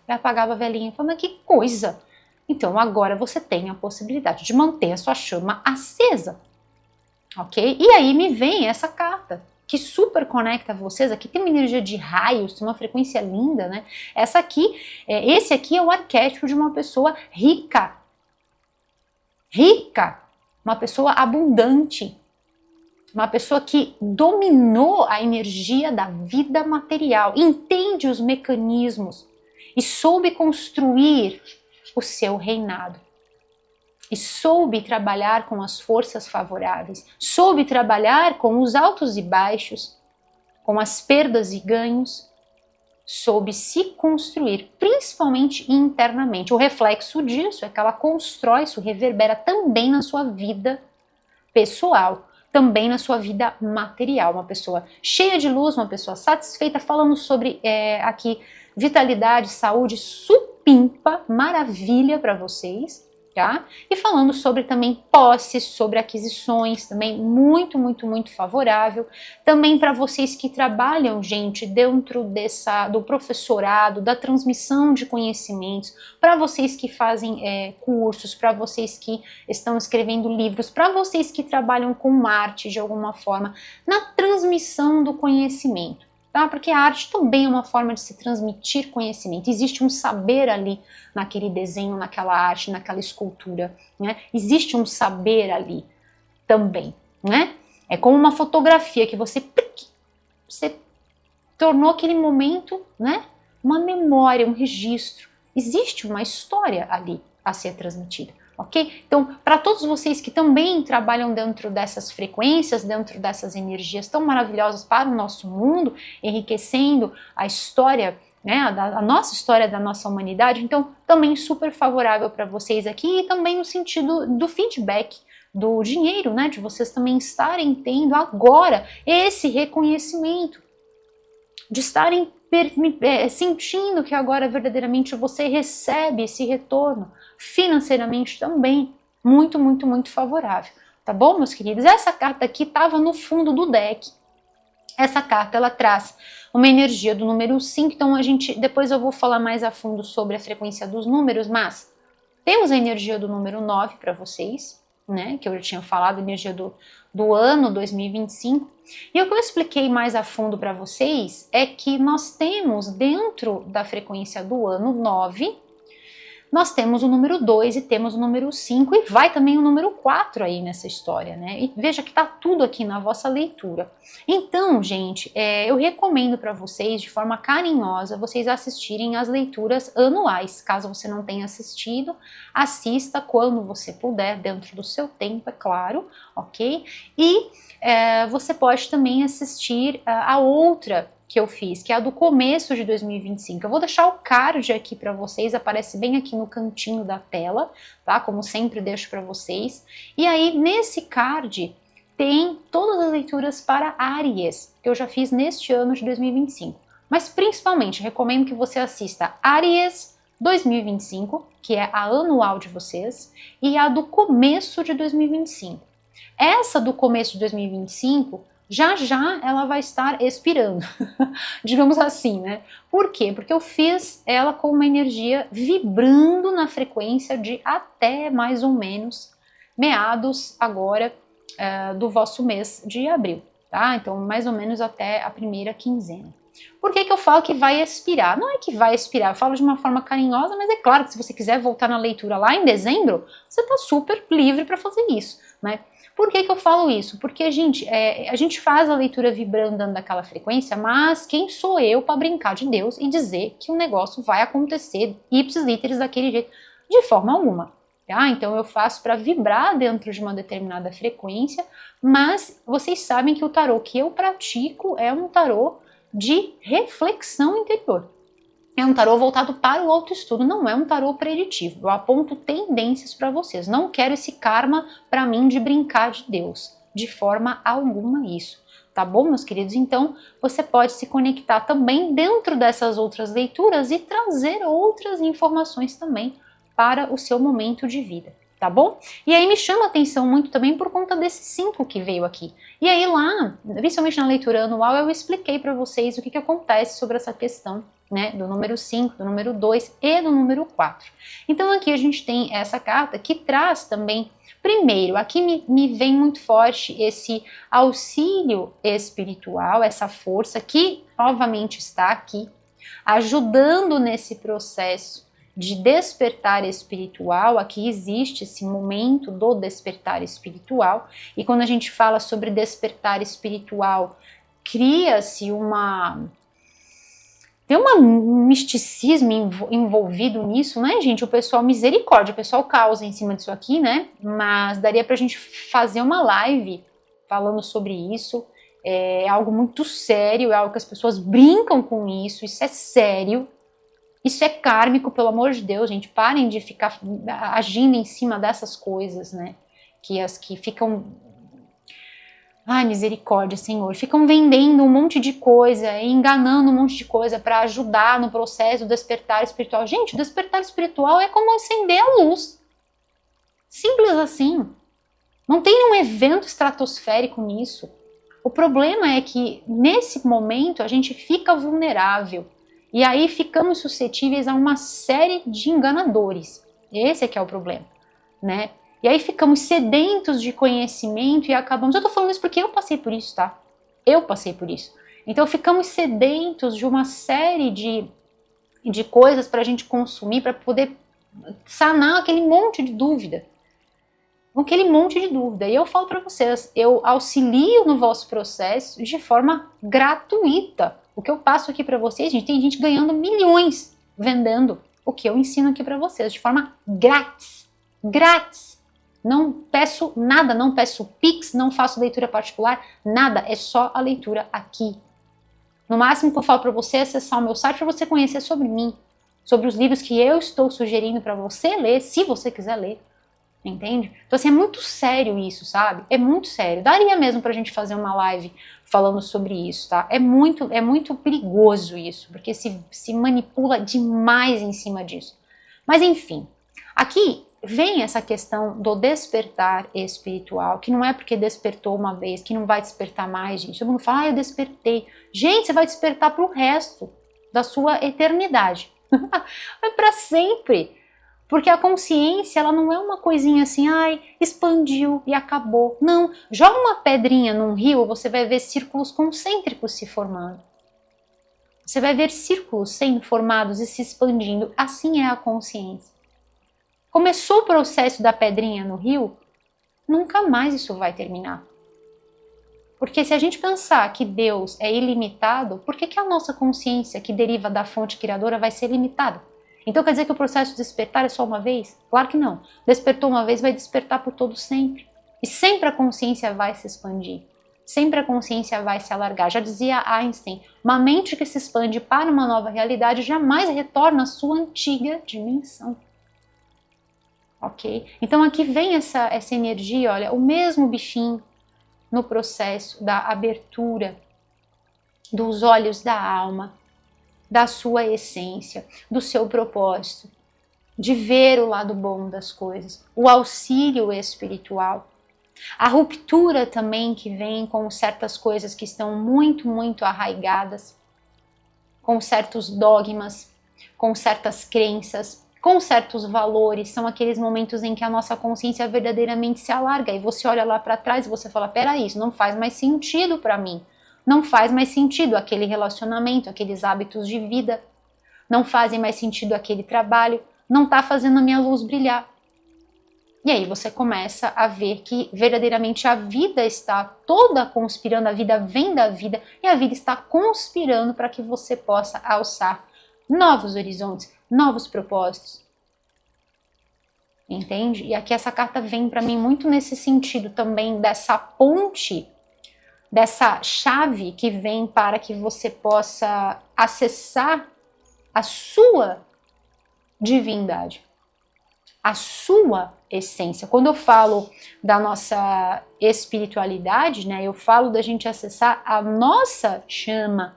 S1: e apagava a velinha. Fala, mas que coisa. Então agora você tem a possibilidade de manter a sua chama acesa. Ok? E aí me vem essa carta que super conecta vocês. Aqui tem uma energia de raios, uma frequência linda, né? Esse aqui é o arquétipo de uma pessoa rica. Rica. Uma pessoa abundante. Uma pessoa que dominou a energia da vida material, entende os mecanismos e soube construir o seu reinado. E soube trabalhar com as forças favoráveis, soube trabalhar com os altos e baixos, com as perdas e ganhos, soube se construir, principalmente internamente. O reflexo disso é que ela constrói, isso reverbera também na sua vida pessoal, também na sua vida material, uma pessoa cheia de luz, uma pessoa satisfeita, falando sobre aqui vitalidade, saúde, supimpa, maravilha para vocês, tá? E falando sobre também posses, sobre aquisições, também muito, muito, muito favorável. Também para vocês que trabalham, gente, dentro do professorado, da transmissão de conhecimentos, para vocês que fazem cursos, para vocês que estão escrevendo livros, para vocês que trabalham com arte de alguma forma, na transmissão do conhecimento. Tá? Porque a arte também é uma forma de se transmitir conhecimento. Existe um saber ali naquele desenho, naquela arte, naquela escultura, né? Existe um saber ali também, né? É como uma fotografia que você tornou aquele momento, né? Uma memória, um registro. Existe uma história ali a ser transmitida. Ok? Então, para todos vocês que também trabalham dentro dessas frequências, dentro dessas energias tão maravilhosas para o nosso mundo, enriquecendo a história, né, a nossa história da nossa humanidade, então também super favorável para vocês aqui e também no sentido do feedback, do dinheiro, né, de vocês também estarem tendo agora esse reconhecimento, de estarem sentindo que agora verdadeiramente você recebe esse retorno financeiramente também muito, muito, muito favorável, tá bom, meus queridos? Essa carta aqui estava no fundo do deck. Essa carta, ela traz uma energia do número 5, então depois eu vou falar mais a fundo sobre a frequência dos números, mas Temos a energia do número 9 para vocês, né? Que eu já tinha falado, a energia do ano 2025. E o que eu expliquei mais a fundo para vocês é que nós temos dentro da frequência do ano 9, nós temos o número 2 e temos o número 5 e vai também o número 4 aí nessa história, né? E veja que tá tudo aqui na vossa leitura. Então, gente, eu recomendo para vocês, de forma carinhosa, vocês assistirem as leituras anuais. Caso você não tenha assistido, assista quando você puder, dentro do seu tempo, é claro, ok? E você pode também assistir a outra que eu fiz, que é a do começo de 2025. Eu vou deixar o card aqui para vocês, aparece bem aqui no cantinho da tela, tá? Como sempre deixo para vocês. E aí, nesse card, tem todas as leituras para Áries, que eu já fiz neste ano de 2025. Mas, principalmente, recomendo que você assista Áries 2025, que é a anual de vocês, e a do começo de 2025. Essa do começo de 2025, já ela vai estar expirando, digamos assim, né? Por quê? Porque eu fiz ela com uma energia vibrando na frequência de até mais ou menos meados agora do vosso mês de abril, tá? Então, mais ou menos até a primeira quinzena. Por que eu falo que vai expirar? Não é que vai expirar, eu falo de uma forma carinhosa, mas é claro que se você quiser voltar na leitura lá em dezembro, você tá super livre para fazer isso, né? Por que eu falo isso? Porque, gente, a gente faz a leitura vibrando dando daquela frequência, mas quem sou eu para brincar de Deus e dizer que o negócio vai acontecer ipsis literis daquele jeito? De forma alguma. Tá? Então eu faço para vibrar dentro de uma determinada frequência, mas vocês sabem que o tarô que eu pratico é um tarô de reflexão interior. É um tarô voltado para o autoestudo, não é um tarô preditivo. Eu aponto tendências para vocês. Não quero esse karma para mim de brincar de Deus, de forma alguma isso. Tá bom, meus queridos? Então, você pode se conectar também dentro dessas outras leituras e trazer outras informações também para o seu momento de vida. Tá bom? E aí me chama a atenção muito também por conta desse 5 que veio aqui. E aí lá, principalmente na leitura anual, eu expliquei para vocês o que acontece sobre essa questão, né, do número 5, do número 2 e do número 4. Então aqui a gente tem essa carta que traz também, primeiro, aqui me vem muito forte esse auxílio espiritual, essa força que novamente está aqui, ajudando nesse processo de despertar espiritual. Aqui existe esse momento do despertar espiritual, e quando a gente fala sobre despertar espiritual, cria-se tem um misticismo envolvido nisso, né, gente? O pessoal, misericórdia, o pessoal causa em cima disso aqui, né? Mas daria pra gente fazer uma live falando sobre isso. É algo muito sério, é algo que as pessoas brincam com isso é sério. Isso é kármico, pelo amor de Deus, gente. Parem de ficar agindo em cima dessas coisas, né? Que as que ficam... Ai, misericórdia, Senhor. Ficam vendendo um monte de coisa, enganando um monte de coisa para ajudar no processo do despertar espiritual. Gente, o despertar espiritual é como acender a luz. Simples assim. Não tem um evento estratosférico nisso. O problema é que, nesse momento, a gente fica vulnerável. E aí ficamos suscetíveis a uma série de enganadores. Esse é que é o problema, né? E aí ficamos sedentos de conhecimento e acabamos... Eu tô falando isso porque eu passei por isso, tá? Eu passei por isso. Então ficamos sedentos de uma série de coisas pra gente consumir, para poder sanar aquele monte de dúvida. Aquele monte de dúvida. E eu falo para vocês, eu auxilio no vosso processo de forma gratuita. O que eu passo aqui para vocês, gente, tem gente ganhando milhões vendendo o que eu ensino aqui para vocês de forma grátis. Grátis. Não peço nada, não peço Pix, não faço leitura particular, nada. É só a leitura aqui. No máximo que eu falo para você é acessar o meu site para você conhecer sobre mim, sobre os livros que eu estou sugerindo para você ler, se você quiser ler. Entende? Então assim, é muito sério isso, sabe? É muito sério. Daria mesmo pra gente fazer uma live falando sobre isso, tá? É muito perigoso isso, porque se manipula demais em cima disso. Mas enfim, aqui vem essa questão do despertar espiritual, que não é porque despertou uma vez, que não vai despertar mais, gente. Todo mundo fala, eu despertei. Gente, você vai despertar pro resto da sua eternidade. É pra sempre. Porque a consciência, ela não é uma coisinha assim, ai, expandiu e acabou. Não, joga uma pedrinha num rio, você vai ver círculos concêntricos se formando. Você vai ver círculos sendo formados e se expandindo. Assim é a consciência. Começou o processo da pedrinha no rio, nunca mais isso vai terminar. Porque se a gente pensar que Deus é ilimitado, por que a nossa consciência, que deriva da fonte criadora, vai ser limitada? Então quer dizer que o processo de despertar é só uma vez? Claro que não. Despertou uma vez, vai despertar por todo sempre. E sempre a consciência vai se expandir. Sempre a consciência vai se alargar. Já dizia Einstein, uma mente que se expande para uma nova realidade jamais retorna à sua antiga dimensão. Ok? Então aqui vem essa energia, olha, o mesmo bichinho no processo da abertura dos olhos da alma, da sua essência, do seu propósito, de ver o lado bom das coisas, o auxílio espiritual, a ruptura também que vem com certas coisas que estão muito, muito arraigadas, com certos dogmas, com certas crenças, com certos valores. São aqueles momentos em que a nossa consciência verdadeiramente se alarga e você olha lá para trás e você fala, peraí, isso não faz mais sentido para mim. Não faz mais sentido aquele relacionamento, aqueles hábitos de vida. Não fazem mais sentido aquele trabalho. Não está fazendo a minha luz brilhar. E aí você começa a ver que verdadeiramente a vida está toda conspirando, a vida vem da vida e a vida está conspirando para que você possa alçar novos horizontes, novos propósitos. Entende? E aqui essa carta vem para mim muito nesse sentido também dessa ponte, dessa chave que vem para que você possa acessar a sua divindade, a sua essência. Quando eu falo da nossa espiritualidade, né, eu falo da gente acessar a nossa chama,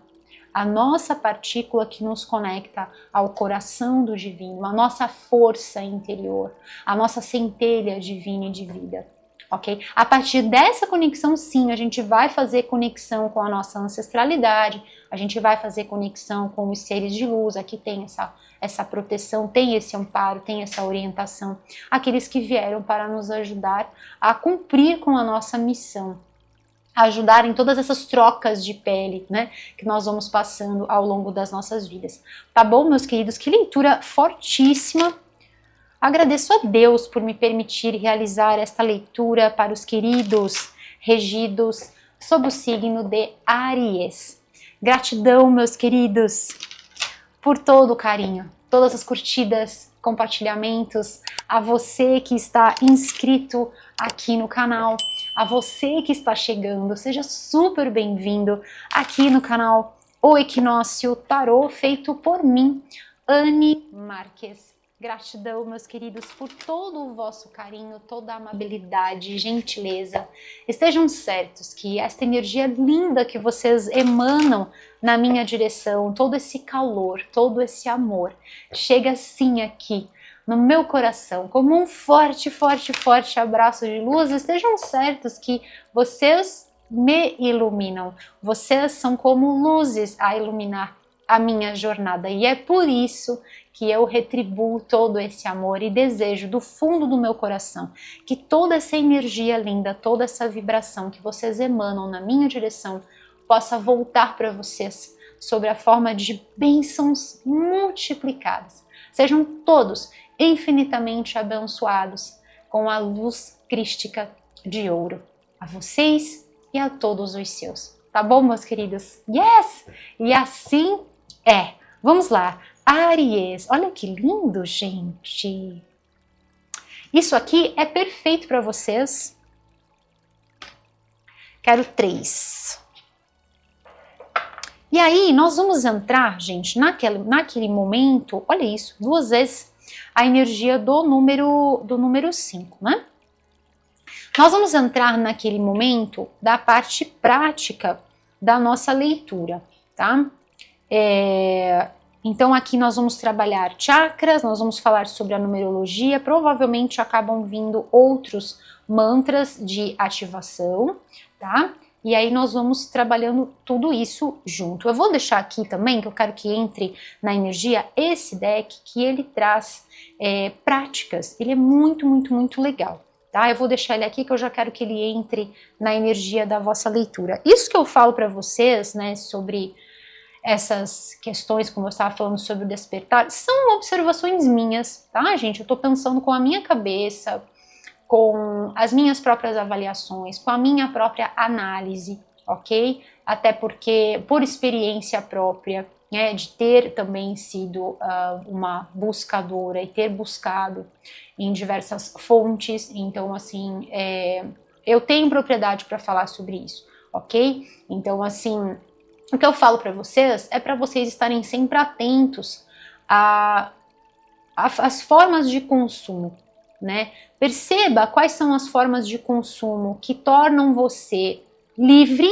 S1: a nossa partícula que nos conecta ao coração do divino, a nossa força interior, a nossa centelha divina e de vida. Ok? A partir dessa conexão, sim, a gente vai fazer conexão com a nossa ancestralidade, a gente vai fazer conexão com os seres de luz, aqui tem essa proteção, tem esse amparo, tem essa orientação, aqueles que vieram para nos ajudar a cumprir com a nossa missão, a ajudar em todas essas trocas de pele, né, que nós vamos passando ao longo das nossas vidas. Tá bom, meus queridos? Que leitura fortíssima! Agradeço a Deus por me permitir realizar esta leitura para os queridos regidos sob o signo de Áries. Gratidão, meus queridos, por todo o carinho, todas as curtidas, compartilhamentos, a você que está inscrito aqui no canal, a você que está chegando, seja super bem-vindo aqui no canal O Equinócio Tarô, feito por mim, Anne Marques. Gratidão, meus queridos, por todo o vosso carinho, toda a amabilidade e gentileza. Estejam certos que esta energia linda que vocês emanam na minha direção, todo esse calor, todo esse amor, chega sim aqui no meu coração, como um forte, forte, forte abraço de luz. Estejam certos que vocês me iluminam, vocês são como luzes a iluminar a minha jornada, e é por isso que eu retribuo todo esse amor e desejo do fundo do meu coração que toda essa energia linda, toda essa vibração que vocês emanam na minha direção possa voltar para vocês sob a forma de bênçãos multiplicadas. Sejam todos infinitamente abençoados com a luz crística de ouro. A vocês e a todos os seus. Tá bom, meus queridos? Yes! E assim é. Vamos lá. Áries. Olha que lindo, gente. Isso aqui é perfeito para vocês. Quero 3. E aí, nós vamos entrar, gente, naquele momento, olha isso, 2 vezes a energia do número 5, né? Nós vamos entrar naquele momento da parte prática da nossa leitura, tá? Então aqui nós vamos trabalhar chakras, nós vamos falar sobre a numerologia, provavelmente acabam vindo outros mantras de ativação, tá? E aí nós vamos trabalhando tudo isso junto. Eu vou deixar aqui também, que eu quero que entre na energia, esse deck que ele traz práticas. Ele é muito, muito, muito legal. Tá? Eu vou deixar ele aqui que eu já quero que ele entre na energia da vossa leitura. Isso que eu falo para vocês, né, sobre essas questões, como eu estava falando sobre o despertar, são observações minhas, tá, gente? Eu tô pensando com a minha cabeça, com as minhas próprias avaliações, com a minha própria análise, ok? Até porque, por experiência própria, né, de ter também sido uma buscadora e ter buscado em diversas fontes, então, assim, eu tenho propriedade para falar sobre isso, ok? Então, assim, o que eu falo para vocês é para vocês estarem sempre atentos às formas de consumo, né? Perceba quais são as formas de consumo que tornam você livre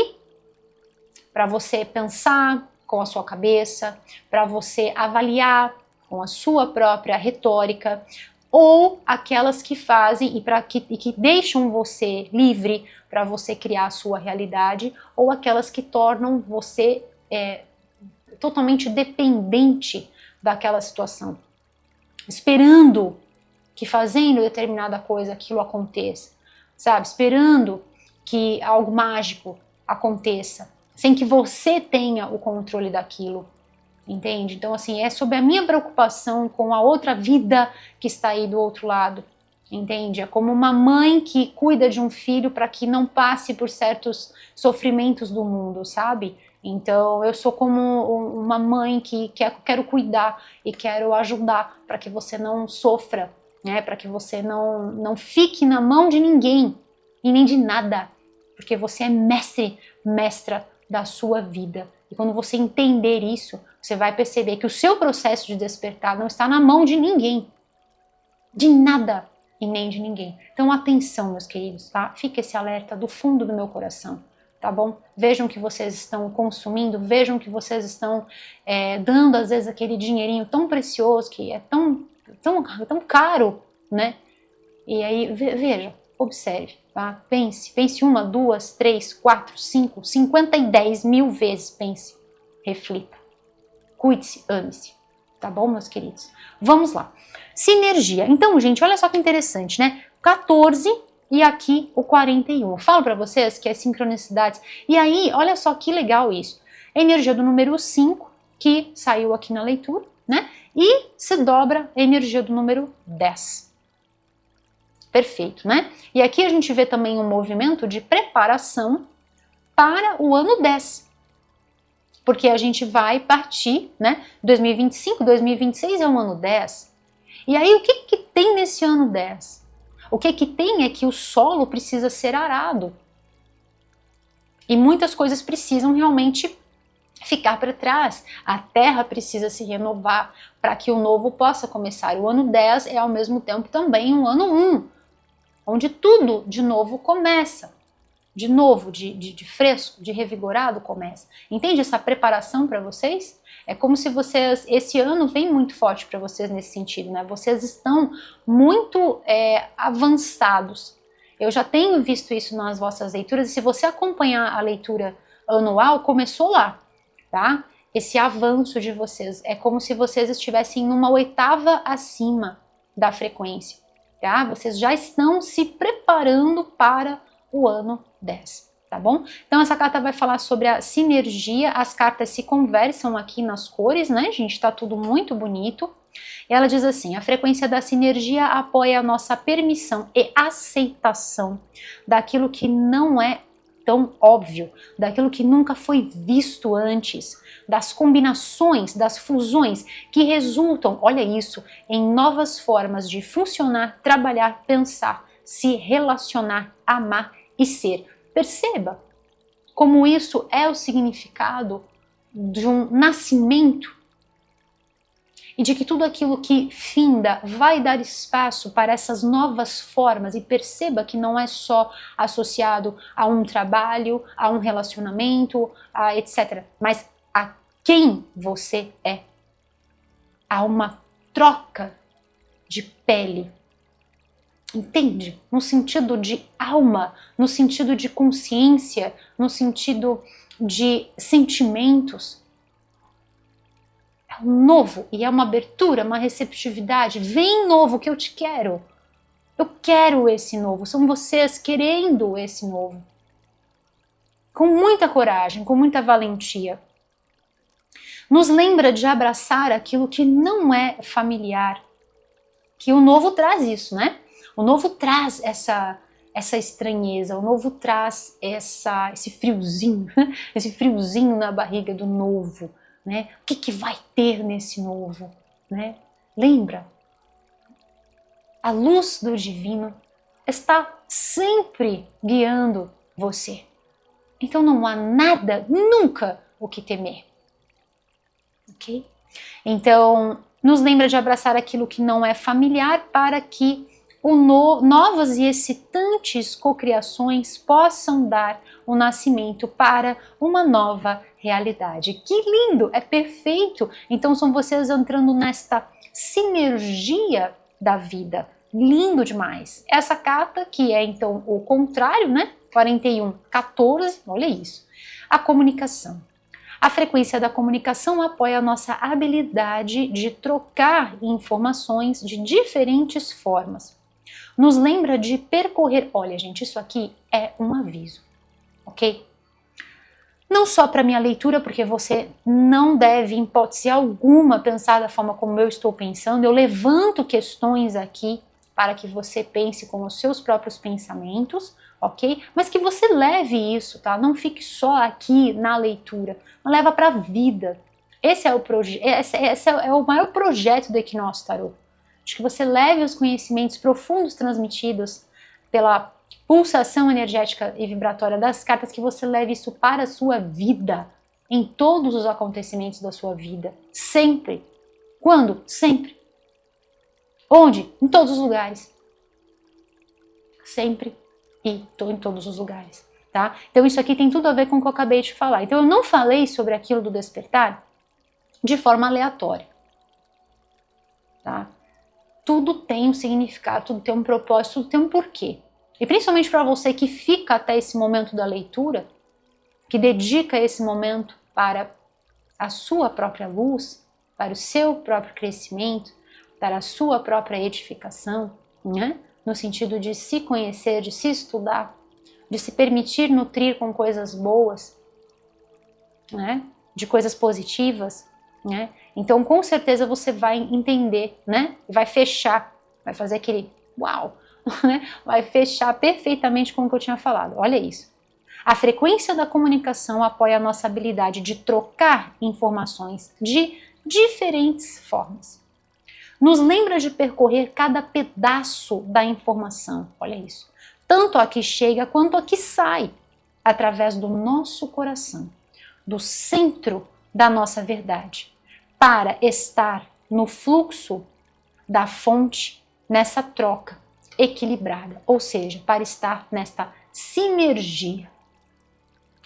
S1: para você pensar com a sua cabeça, para você avaliar com a sua própria retórica, ou aquelas que fazem e que deixam você livre para você criar a sua realidade, ou aquelas que tornam você totalmente dependente daquela situação, esperando que fazendo determinada coisa aquilo aconteça, sabe? Esperando que algo mágico aconteça, sem que você tenha o controle daquilo, entende? Então, assim, é sobre a minha preocupação com a outra vida que está aí do outro lado, entende? É como uma mãe que cuida de um filho para que não passe por certos sofrimentos do mundo, sabe? Então, eu sou como uma mãe que quero cuidar e quero ajudar para que você não sofra, né? Para que você não fique na mão de ninguém e nem de nada, porque você é mestra da sua vida. E quando você entender isso, você vai perceber que o seu processo de despertar não está na mão de ninguém, de nada e nem de ninguém. Então, atenção, meus queridos, tá? Fica esse alerta do fundo do meu coração, tá bom? Vejam que vocês estão consumindo, vejam que vocês estão dando, às vezes, aquele dinheirinho tão precioso, que é tão caro, né? E aí, veja, observe, tá? Pense 1, 2, 3, 4, 5, 50 e 10 mil vezes, pense, reflita. Cuide-se, ame-se, tá bom, meus queridos? Vamos lá. Sinergia. Então, gente, olha só que interessante, né? 14 e aqui o 41. Eu falo para vocês que é sincronicidades. E aí, olha só que legal isso. A energia do número 5, que saiu aqui na leitura, né? E se dobra a energia do número 10. Perfeito, né? E aqui a gente vê também um movimento de preparação para o ano 10. Porque a gente vai partir, né? 2025, 2026 é um ano 10. E aí o que tem nesse ano 10? O que tem é que o solo precisa ser arado. E muitas coisas precisam realmente ficar para trás. A terra precisa se renovar para que o novo possa começar. O ano 10 é ao mesmo tempo também um ano 1, onde tudo de novo começa. De novo, de fresco, de revigorado começa. Entende essa preparação para vocês? É como se vocês, esse ano vem muito forte para vocês nesse sentido, né? Vocês estão muito avançados. Eu já tenho visto isso nas vossas leituras, e se você acompanhar a leitura anual, começou lá, tá? Esse avanço de vocês. É como se vocês estivessem numa oitava acima da frequência, tá? Vocês já estão se preparando para o ano 10, tá bom? Então essa carta vai falar sobre a sinergia, as cartas se conversam aqui nas cores, né, gente? Tá tudo muito bonito. E ela diz assim: a frequência da sinergia apoia a nossa permissão e aceitação daquilo que não é tão óbvio, daquilo que nunca foi visto antes, das combinações, das fusões que resultam, olha isso, em novas formas de funcionar, trabalhar, pensar, se relacionar, amar e ser. Perceba como isso é o significado de um nascimento e de que tudo aquilo que finda vai dar espaço para essas novas formas, e perceba que não é só associado a um trabalho, a um relacionamento, a etc., mas a quem você é. Há uma troca de pele. Entende? No sentido de alma, no sentido de consciência, no sentido de sentimentos. É um novo e é uma abertura, uma receptividade. Vem novo que eu te quero. Eu quero esse novo. São vocês querendo esse novo. Com muita coragem, com muita valentia. Nos lembra de abraçar aquilo que não é familiar. Que o novo traz isso, né? O novo traz essa estranheza, o novo traz esse friozinho, esse friozinho na barriga do novo, né? O que vai ter nesse novo, né? Lembra? A luz do divino está sempre guiando você. Então não há nada, nunca, o que temer. Ok? Então, nos lembra de abraçar aquilo que não é familiar para que novas e excitantes cocriações possam dar o nascimento para uma nova realidade. Que lindo, é perfeito. Então são vocês entrando nesta sinergia da vida. Lindo demais. Essa carta que é então o contrário, né? 41:14, olha isso. A comunicação. A frequência da comunicação apoia a nossa habilidade de trocar informações de diferentes formas. Nos lembra de percorrer, olha gente, isso aqui é um aviso, ok? Não só para minha leitura, porque você não deve, em hipótese alguma, pensar da forma como eu estou pensando. Eu levanto questões aqui para que você pense com os seus próprios pensamentos, ok? Mas que você leve isso, tá? Não fique só aqui na leitura, mas leva para a vida. Esse é o maior projeto do Equinócio Tarot. De que você leve os conhecimentos profundos transmitidos pela pulsação energética e vibratória das cartas, que você leve isso para a sua vida, em todos os acontecimentos da sua vida, sempre. Quando? Sempre. Onde? Em todos os lugares. Sempre e em todos os lugares, tá? Então isso aqui tem tudo a ver com o que eu acabei de falar. Então eu não falei sobre aquilo do despertar de forma aleatória, tá? Tudo tem um significado, tudo tem um propósito, tudo tem um porquê. E principalmente para você que fica até esse momento da leitura, que dedica esse momento para a sua própria luz, para o seu próprio crescimento, para a sua própria edificação, né? No sentido de se conhecer, de se estudar, de se permitir nutrir com coisas boas, né? De coisas positivas, né? Então, com certeza você vai entender, né? Vai fechar, vai fazer aquele uau, né? Vai fechar perfeitamente com o que eu tinha falado. Olha isso. A frequência da comunicação apoia a nossa habilidade de trocar informações de diferentes formas. Nos lembra de percorrer cada pedaço da informação. Olha isso. Tanto a que chega quanto a que sai através do nosso coração, do centro da nossa verdade, para estar no fluxo da fonte, nessa troca equilibrada, ou seja, para estar nesta sinergia.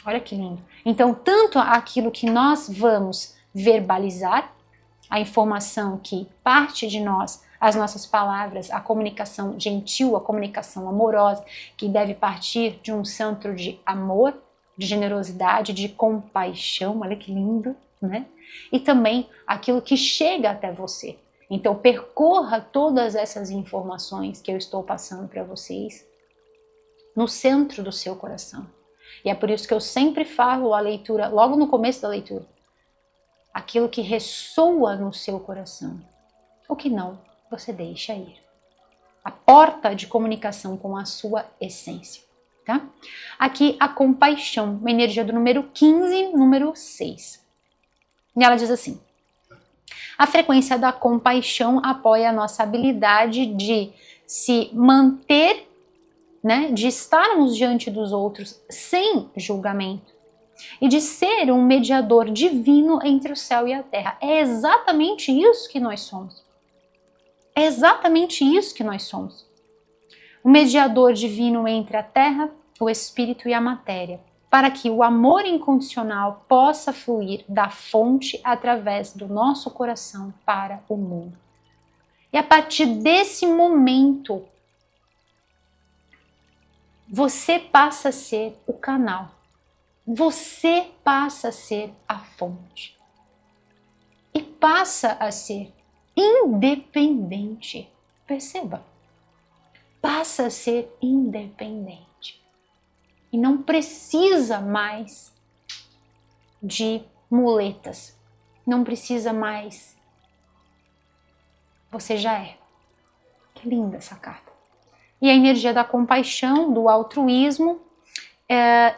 S1: Olha que lindo. Então, tanto aquilo que nós vamos verbalizar, a informação que parte de nós, as nossas palavras, a comunicação gentil, a comunicação amorosa, que deve partir de um centro de amor, de generosidade, de compaixão, olha que lindo, né? E também aquilo que chega até você. Então percorra todas essas informações que eu estou passando para vocês no centro do seu coração. E é por isso que eu sempre falo a leitura, logo no começo da leitura, aquilo que ressoa no seu coração. O que não, você deixa ir. A porta de comunicação com a sua essência. Tá? Aqui a compaixão, uma energia do número 15, número 6. E ela diz assim: a frequência da compaixão apoia a nossa habilidade de se manter, né, de estarmos diante dos outros sem julgamento e de ser um mediador divino entre o céu e a terra. É exatamente isso que nós somos. É exatamente isso que nós somos. O mediador divino entre a terra, o espírito e a matéria, para que o amor incondicional possa fluir da fonte através do nosso coração para o mundo. E a partir desse momento, você passa a ser o canal. Você passa a ser a fonte. E passa a ser independente. Perceba. Passa a ser independente. E não precisa mais de muletas. Não precisa mais. Você já é. Que linda essa carta. E a energia da compaixão, do altruísmo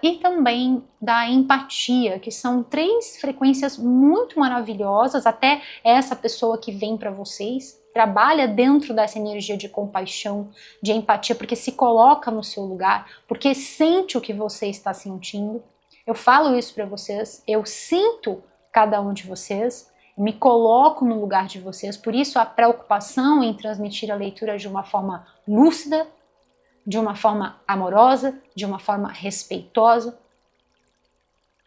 S1: e também da empatia, que são 3 frequências muito maravilhosas. Até essa pessoa que vem para vocês trabalha dentro dessa energia de compaixão, de empatia, porque se coloca no seu lugar, porque sente o que você está sentindo. Eu falo isso para vocês, eu sinto cada um de vocês, me coloco no lugar de vocês, por isso a preocupação em transmitir a leitura de uma forma lúcida, de uma forma amorosa, de uma forma respeitosa,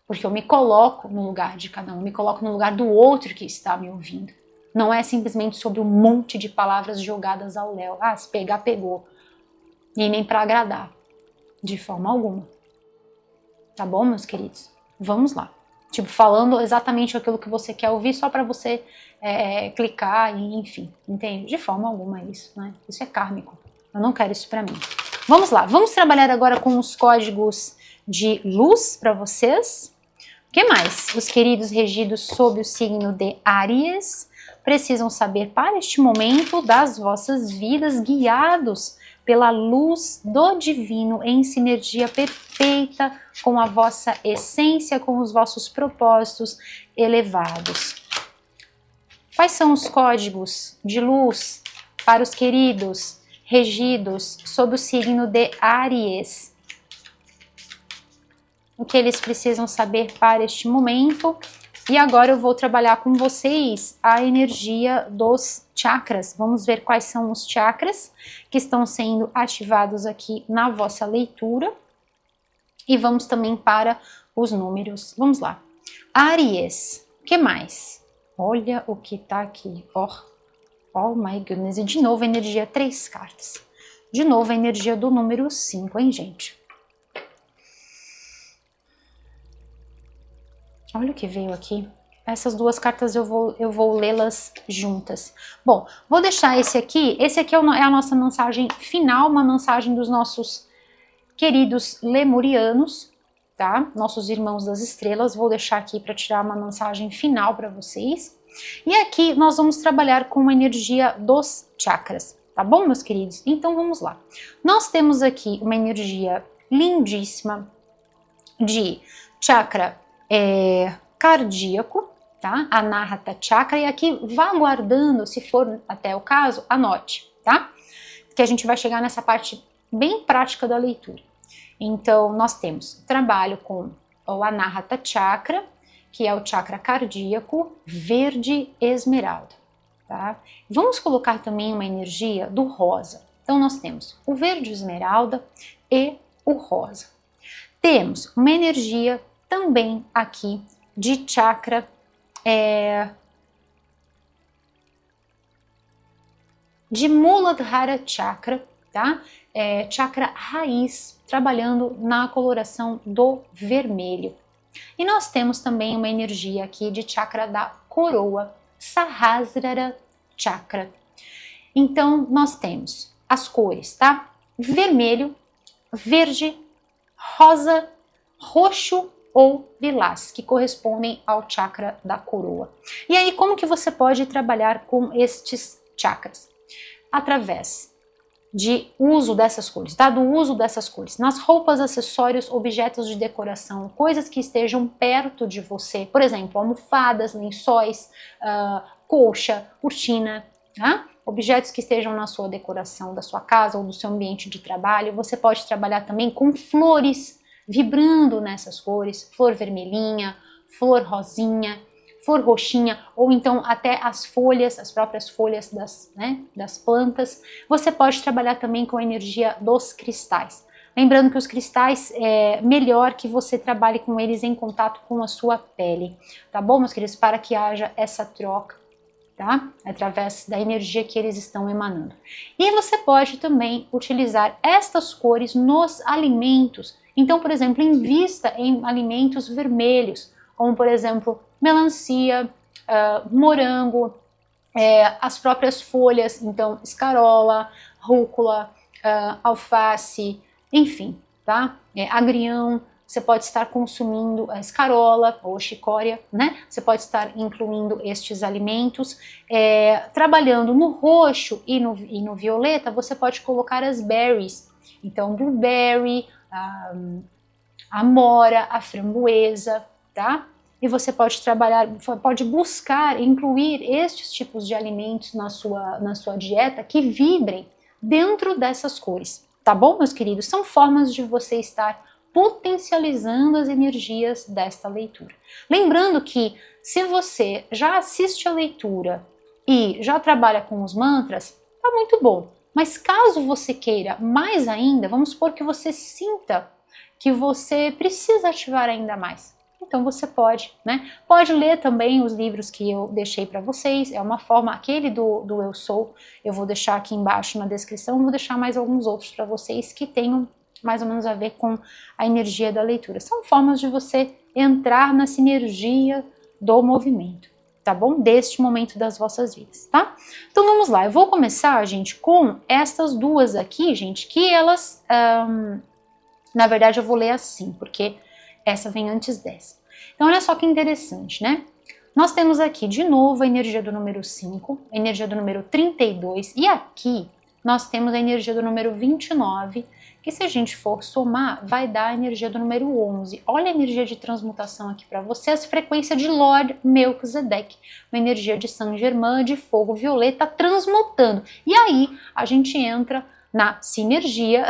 S1: porque eu me coloco no lugar de cada um, me coloco no lugar do outro que está me ouvindo. Não é simplesmente sobre um monte de palavras jogadas ao léu. Ah, se pegar, pegou. E nem para agradar, de forma alguma. Tá bom, meus queridos? Vamos lá. Tipo, falando exatamente aquilo que você quer ouvir, só para você clicar e enfim, entende? De forma alguma isso, né? Isso é kármico. Eu não quero isso para mim. Vamos lá, vamos trabalhar agora com os códigos de luz para vocês. O que mais? Os queridos regidos sob o signo de Áries precisam saber para este momento das vossas vidas, guiados pela luz do divino em sinergia perfeita com a vossa essência, com os vossos propósitos elevados. Quais são os códigos de luz para os queridos regidos sob o signo de Áries? O que eles precisam saber para este momento? E agora eu vou trabalhar com vocês a energia dos chakras. Vamos ver quais são os chakras que estão sendo ativados aqui na vossa leitura. E vamos também para os números. Vamos lá. Áries, o que mais? Olha o que tá aqui, oh my goodness, e de novo a energia 3 cartas. De novo a energia do número 5, hein, gente? Olha o que veio aqui. Essas 2 cartas eu vou lê-las juntas. Bom, vou deixar esse aqui é a nossa mensagem final, uma mensagem dos nossos queridos lemurianos, tá? Nossos irmãos das estrelas. Vou deixar aqui para tirar uma mensagem final para vocês. E aqui nós vamos trabalhar com a energia dos chakras, tá bom, meus queridos? Então vamos lá. Nós temos aqui uma energia lindíssima de chakra cardíaco, tá? Anahata Chakra, e aqui vá guardando, se for até o caso, anote, tá? Que a gente vai chegar nessa parte bem prática da leitura. Então, nós temos trabalho com o Anahata Chakra, que é o chakra cardíaco, verde esmeralda, tá? Vamos colocar também uma energia do rosa. Então, nós temos o verde esmeralda e o rosa. Temos uma energia também aqui de chakra de Muladhara Chakra, tá? Chakra raiz, trabalhando na coloração do vermelho. E nós temos também uma energia aqui de chakra da coroa, Sahasrara Chakra. Então, nós temos as cores, tá? Vermelho, verde, rosa, roxo ou lilás, que correspondem ao chakra da coroa. E aí, como que você pode trabalhar com estes chakras? Através de uso dessas cores, tá? Do uso dessas cores nas roupas, acessórios, objetos de decoração, coisas que estejam perto de você, por exemplo, almofadas, lençóis, colcha, cortina, tá? Objetos que estejam na sua decoração da sua casa ou do seu ambiente de trabalho. Você pode trabalhar também com flores, vibrando nessas cores, flor vermelhinha, flor rosinha, flor roxinha, ou então até as folhas, as próprias folhas das plantas. Você pode trabalhar também com a energia dos cristais. Lembrando que os cristais é melhor que você trabalhe com eles em contato com a sua pele, tá bom, meus queridos? Para que haja essa troca tá? Através da energia que eles estão emanando. E você pode também utilizar estas cores nos alimentos. Então, por exemplo, invista em alimentos vermelhos, como por exemplo, melancia, morango, as próprias folhas, então escarola, rúcula, alface, enfim, tá? Agrião, você pode estar consumindo a escarola ou chicória, né? Você pode estar incluindo estes alimentos. Trabalhando no roxo e no violeta, você pode colocar as berries. Então, blueberry, a amora, a framboesa, tá? E você pode trabalhar, pode buscar incluir estes tipos de alimentos na sua dieta que vibrem dentro dessas cores, tá bom, meus queridos? São formas de você estar potencializando as energias desta leitura. Lembrando que se você já assiste a leitura e já trabalha com os mantras, tá muito bom. Mas caso você queira mais ainda, vamos supor que você sinta que você precisa ativar ainda mais. Então você pode, né? Pode ler também os livros que eu deixei para vocês. É uma forma, aquele do Eu Sou, eu vou deixar aqui embaixo na descrição, vou deixar mais alguns outros para vocês que tenham mais ou menos a ver com a energia da leitura. São formas de você entrar na sinergia do movimento, tá bom? Deste momento das vossas vidas, tá? Então vamos lá, eu vou começar, gente, com estas duas aqui, gente, que elas, na verdade eu vou ler assim, porque essa vem antes dessa. Então olha só que interessante, né? Nós temos aqui de novo a energia do número 5, a energia do número 32, e aqui nós temos a energia do número 29, que se a gente for somar, vai dar a energia do número 11. Olha a energia de transmutação aqui para vocês, frequência de Lord Melchizedek, uma energia de Saint Germain, de fogo violeta, transmutando. E aí a gente entra na sinergia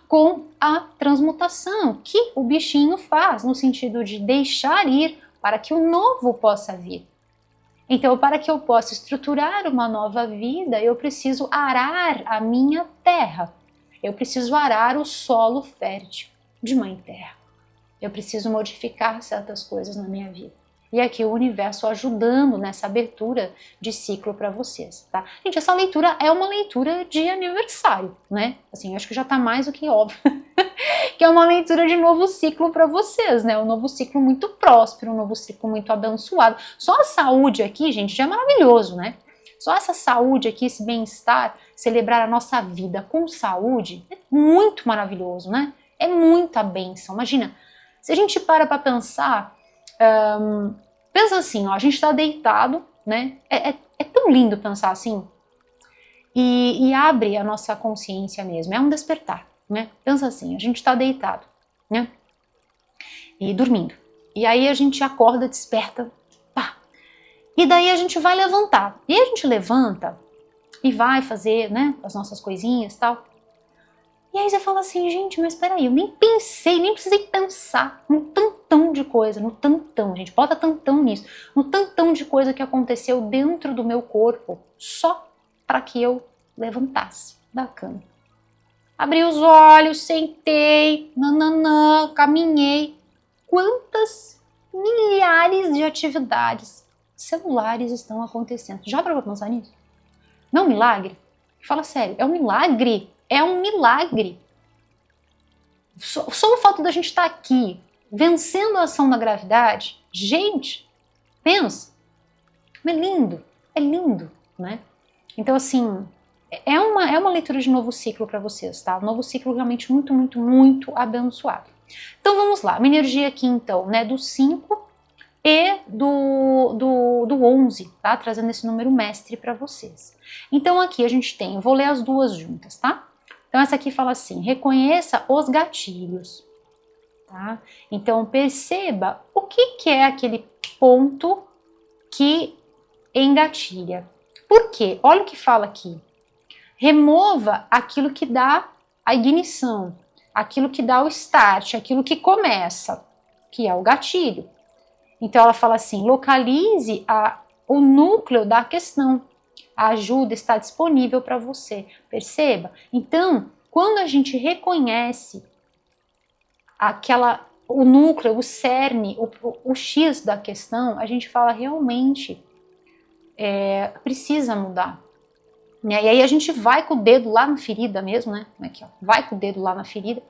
S1: com a transmutação que o bichinho faz, no sentido de deixar ir para que o novo possa vir. Então, para que eu possa estruturar uma nova vida, eu preciso arar a minha terra. Eu preciso arar o solo fértil de Mãe Terra. Eu preciso modificar certas coisas na minha vida. E aqui o universo ajudando nessa abertura de ciclo para vocês, tá? Gente, essa leitura é uma leitura de aniversário, né? Assim, acho que já tá mais do que óbvio. Que é uma leitura de novo ciclo para vocês, né? Um novo ciclo muito próspero, um novo ciclo muito abençoado. Só a saúde aqui, gente, já é maravilhoso, né? Só essa saúde aqui, esse bem-estar, celebrar a nossa vida com saúde, é muito maravilhoso, né? É muita bênção. Imagina, se a gente para pensar, pensa assim, ó, a gente está deitado, né? É tão lindo pensar assim. E abre a nossa consciência mesmo, é um despertar, né? Pensa assim, a gente está deitado, né? E dormindo. E aí a gente acorda, desperta, pá. E daí a gente vai levantar. E a gente levanta e vai fazer, né, as nossas coisinhas e tal. E aí você fala assim, gente, mas peraí, eu nem pensei, nem precisei pensar no tantão de coisa, no tantão, gente, bota tantão nisso, no tantão de coisa que aconteceu dentro do meu corpo, só para que eu levantasse da cama. Abri os olhos, sentei, nananã, caminhei. Quantas milhares de atividades celulares estão acontecendo? Já parou pra pensar nisso? Não é um milagre? Fala sério, é um milagre? É um milagre. Só o fato da gente estar aqui, vencendo a ação da gravidade, gente, pensa, é lindo, né? Então, assim, é uma leitura de novo ciclo para vocês, tá? Um novo ciclo realmente muito, muito, muito abençoado. Então, vamos lá. Uma energia aqui, então, né, do 5 e do 11, tá? Trazendo esse número mestre para vocês. Então, aqui a gente tem, eu vou ler as duas juntas, tá? Então, essa aqui fala assim, reconheça os gatilhos, tá? Então, perceba o que é aquele ponto que engatilha. Por quê? Olha o que fala aqui. Remova aquilo que dá a ignição, aquilo que dá o start, aquilo que começa, que é o gatilho. Então ela fala assim, localize o núcleo da questão. A ajuda está disponível para você, perceba? Então, quando a gente reconhece o núcleo, o cerne, o X da questão, a gente fala realmente precisa mudar. E aí a gente vai com o dedo lá na ferida mesmo, né? Aqui, ó, vai com o dedo lá na ferida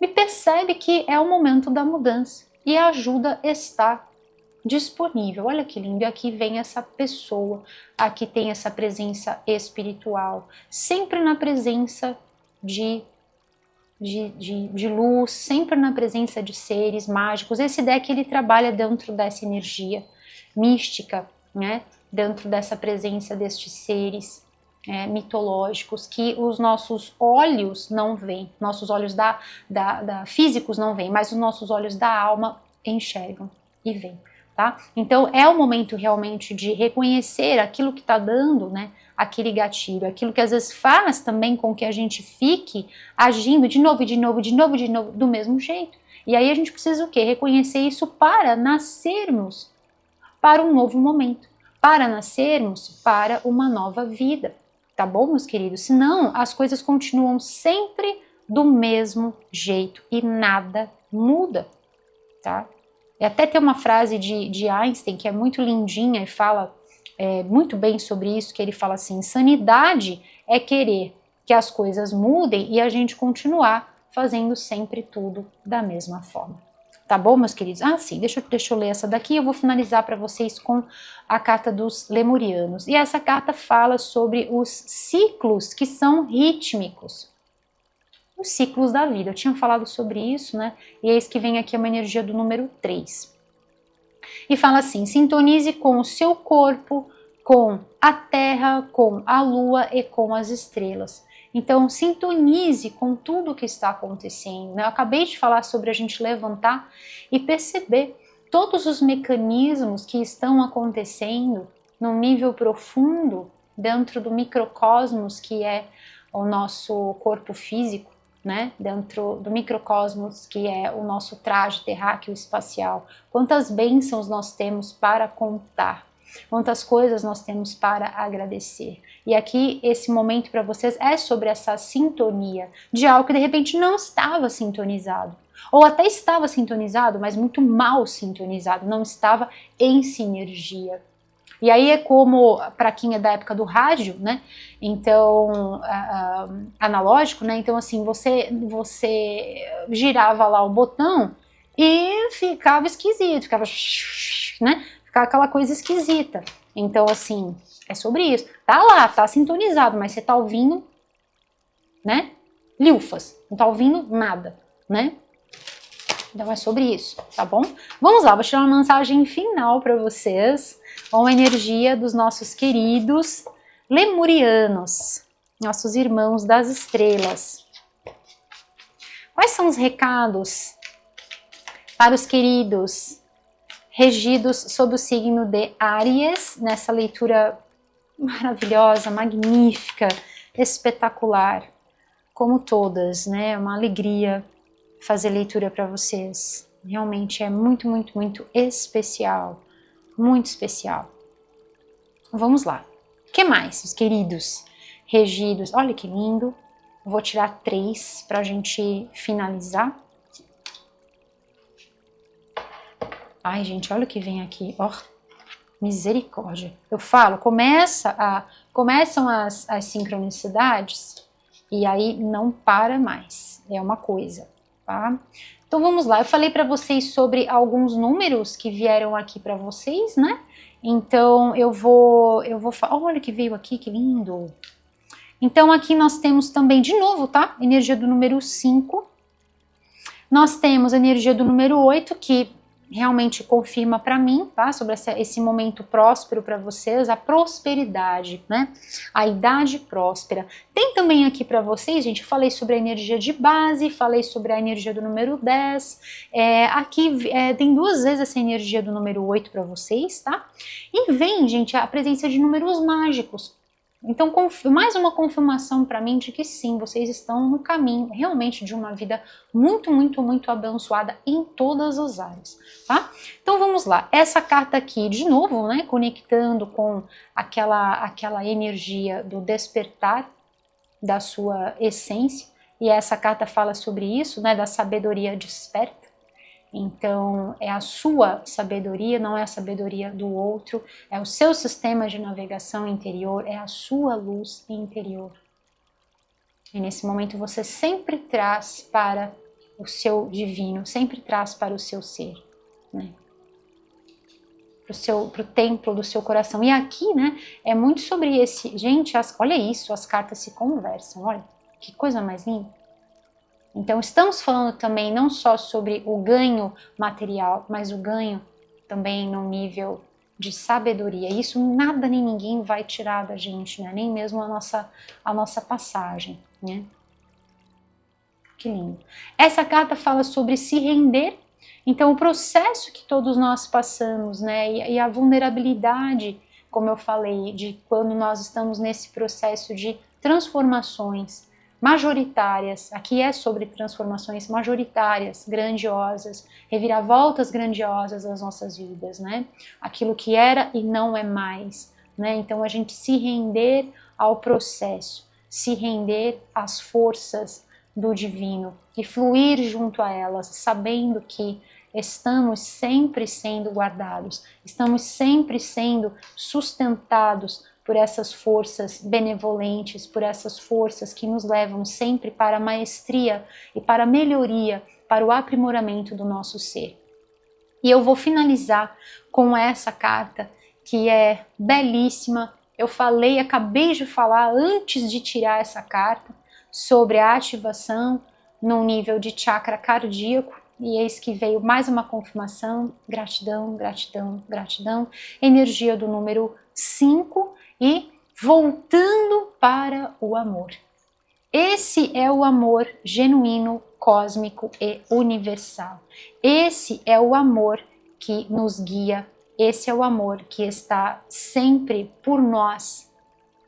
S1: e percebe que é o momento da mudança. E a ajuda está disponível. Olha que lindo. E aqui vem essa pessoa, aqui tem essa presença espiritual, sempre na presença de luz, sempre na presença de seres mágicos. Esse deck ele trabalha dentro dessa energia mística, né? Dentro dessa presença destes seres mitológicos que os nossos olhos não veem, nossos olhos físicos não veem, mas os nossos olhos da alma enxergam e veem. Tá? Então é o momento realmente de reconhecer aquilo que está dando, né, aquele gatilho, aquilo que às vezes faz também com que a gente fique agindo de novo, do mesmo jeito. E aí a gente precisa o quê? Reconhecer isso para nascermos para um novo momento, para nascermos para uma nova vida, tá bom, meus queridos? Senão as coisas continuam sempre do mesmo jeito e nada muda, tá? E até tem uma frase de Einstein que é muito lindinha e fala muito bem sobre isso, que ele fala assim: sanidade é querer que as coisas mudem e a gente continuar fazendo sempre tudo da mesma forma. Tá bom, meus queridos? Ah, sim, deixa eu ler essa daqui, eu vou finalizar para vocês com a carta dos Lemurianos. E essa carta fala sobre os ciclos que são rítmicos. Os ciclos da vida. Eu tinha falado sobre isso, né? E eis que vem aqui uma energia do número 3. E fala assim: sintonize com o seu corpo, com a terra, com a lua e com as estrelas. Então, sintonize com tudo o que está acontecendo, né? Eu acabei de falar sobre a gente levantar e perceber todos os mecanismos que estão acontecendo num nível profundo dentro do microcosmos que é o nosso corpo físico, né? Dentro do microcosmos que é o nosso traje terráqueo espacial. Quantas bênçãos nós temos para contar, quantas coisas nós temos para agradecer. E aqui esse momento para vocês é sobre essa sintonia de algo que de repente não estava sintonizado. Ou até estava sintonizado, mas muito mal sintonizado, não estava em sinergia. E aí é como, para quem é da época do rádio, né, então, analógico, né, então assim, você girava lá o botão e ficava esquisito, ficava, né, ficava aquela coisa esquisita. Então assim, é sobre isso. Tá lá, tá sintonizado, mas você tá ouvindo, né, lufas, não tá ouvindo nada, né. Então é sobre isso, tá bom? Vamos lá, vou tirar uma mensagem final para vocês, com a energia dos nossos queridos lemurianos, nossos irmãos das estrelas. Quais são os recados para os queridos regidos sob o signo de Áries, nessa leitura maravilhosa, magnífica, espetacular, como todas, né? Uma alegria fazer leitura para vocês. Realmente é muito, muito, muito especial. Muito especial. Vamos lá. O que mais, os queridos regidos? Olha que lindo. Vou tirar 3 para a gente finalizar. Ai, gente, olha o que vem aqui. Ó, misericórdia. Eu falo, começam as sincronicidades e aí não para mais. É uma coisa. Tá? Então vamos lá, eu falei para vocês sobre alguns números que vieram aqui para vocês, né? Então eu vou falar, olha que veio aqui, que lindo. Então aqui nós temos também, de novo, tá? Energia do número 5. Nós temos a energia do número 8, que realmente confirma para mim, tá? Sobre esse momento próspero para vocês, a prosperidade, né? A idade próspera. Tem também aqui para vocês, gente, falei sobre a energia de base, falei sobre a energia do número 10. Aqui tem 2 vezes essa energia do número 8 para vocês, tá? E vem, gente, a presença de números mágicos. Então, mais uma confirmação para mim de que sim, vocês estão no caminho realmente de uma vida muito, muito, muito abençoada em todas as áreas, tá? Então vamos lá, essa carta aqui, de novo, né, conectando com aquela energia do despertar da sua essência, e essa carta fala sobre isso, né, da sabedoria desperta. Então, é a sua sabedoria, não é a sabedoria do outro, é o seu sistema de navegação interior, é a sua luz interior. E nesse momento você sempre traz para o seu divino, sempre traz para o seu ser, né? Para o templo do seu coração. E aqui, né, é muito sobre esse... Gente, olha isso, as cartas se conversam, olha, que coisa mais linda. Então, estamos falando também não só sobre o ganho material, mas o ganho também no nível de sabedoria. Isso nada nem ninguém vai tirar da gente, né? Nem mesmo a nossa passagem, né? Que lindo. Essa carta fala sobre se render. Então, o processo que todos nós passamos, né? E a vulnerabilidade, como eu falei, de quando nós estamos nesse processo de transformações majoritárias, aqui é sobre transformações majoritárias, grandiosas, reviravoltas grandiosas das nossas vidas, né? Aquilo que era e não é mais, né? Então, a gente se render ao processo, se render às forças do divino e fluir junto a elas, sabendo que estamos sempre sendo guardados, estamos sempre sendo sustentados por essas forças benevolentes, por essas forças que nos levam sempre para a maestria e para a melhoria, para o aprimoramento do nosso ser. E eu vou finalizar com essa carta que é belíssima. Eu acabei de falar antes de tirar essa carta sobre a ativação no nível de chakra cardíaco, e eis que veio mais uma confirmação. Gratidão, gratidão, gratidão. Energia do número 5 e voltando para o amor. Esse é o amor genuíno, cósmico e universal. Esse é o amor que nos guia, esse é o amor que está sempre por nós,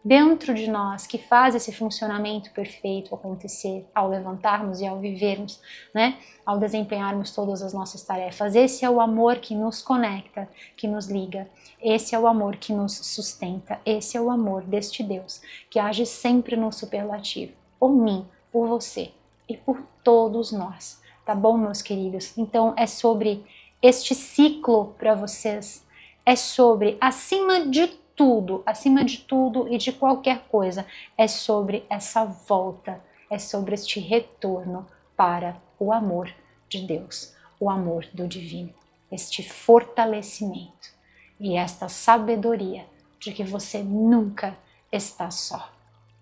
S1: dentro de nós, que faz esse funcionamento perfeito acontecer ao levantarmos e ao vivermos, né? Ao desempenharmos todas as nossas tarefas. Esse é o amor que nos conecta, que nos liga. Esse é o amor que nos sustenta. Esse é o amor deste Deus que age sempre no superlativo. Por mim, por você e por todos nós. Tá bom, meus queridos? Então é sobre este ciclo para vocês. É sobre, acima de tudo e de qualquer coisa, é sobre essa volta, é sobre este retorno para o amor de Deus, o amor do divino, este fortalecimento e esta sabedoria de que você nunca está só.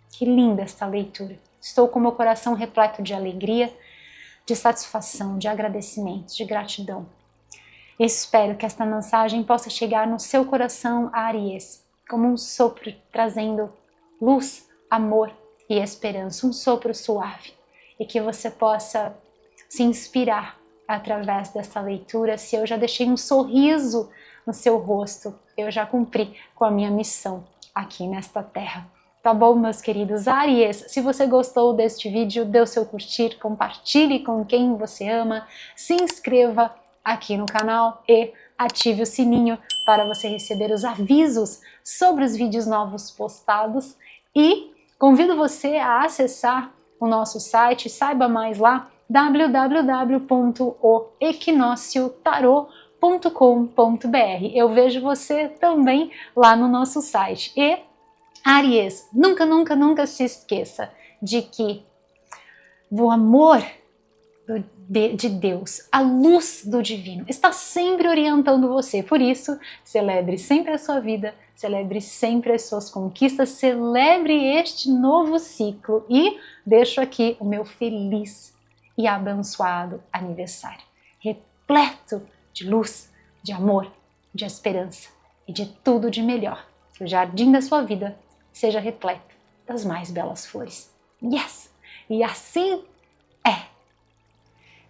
S1: Que linda esta leitura! Estou com meu coração repleto de alegria, de satisfação, de agradecimento, de gratidão. Espero que esta mensagem possa chegar no seu coração, Áries, como um sopro trazendo luz, amor e esperança, um sopro suave, e que você possa se inspirar através dessa leitura. Se eu já deixei um sorriso no seu rosto, eu já cumpri com a minha missão aqui nesta terra. Tá bom, meus queridos? Áries, se você gostou deste vídeo, dê o seu curtir, compartilhe com quem você ama, se inscreva aqui no canal e ative o sininho para você receber os avisos sobre os vídeos novos postados, e convido você a acessar o nosso site, saiba mais lá, www.equinociotarot.com.br. Eu vejo você também lá no nosso site. E Áries, nunca, nunca, nunca se esqueça de que o amor de Deus, a luz do divino, está sempre orientando você. Por isso, celebre sempre a sua vida, celebre sempre as suas conquistas, celebre este novo ciclo e deixo aqui o meu feliz e abençoado aniversário, repleto de luz, de amor, de esperança e de tudo de melhor. Que o jardim da sua vida seja repleto das mais belas flores. Yes! E assim é!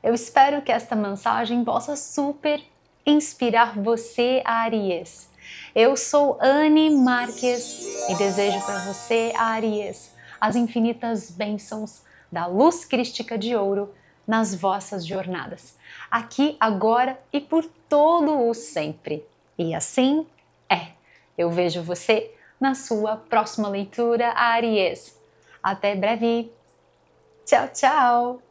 S1: Eu espero que esta mensagem possa super inspirar você, Áries. Eu sou Anne Marques e desejo para você, Áries, as infinitas bênçãos da luz crística de ouro nas vossas jornadas, aqui, agora e por todo o sempre. E assim é. Eu vejo você na sua próxima leitura, Áries. Até breve. Tchau, tchau!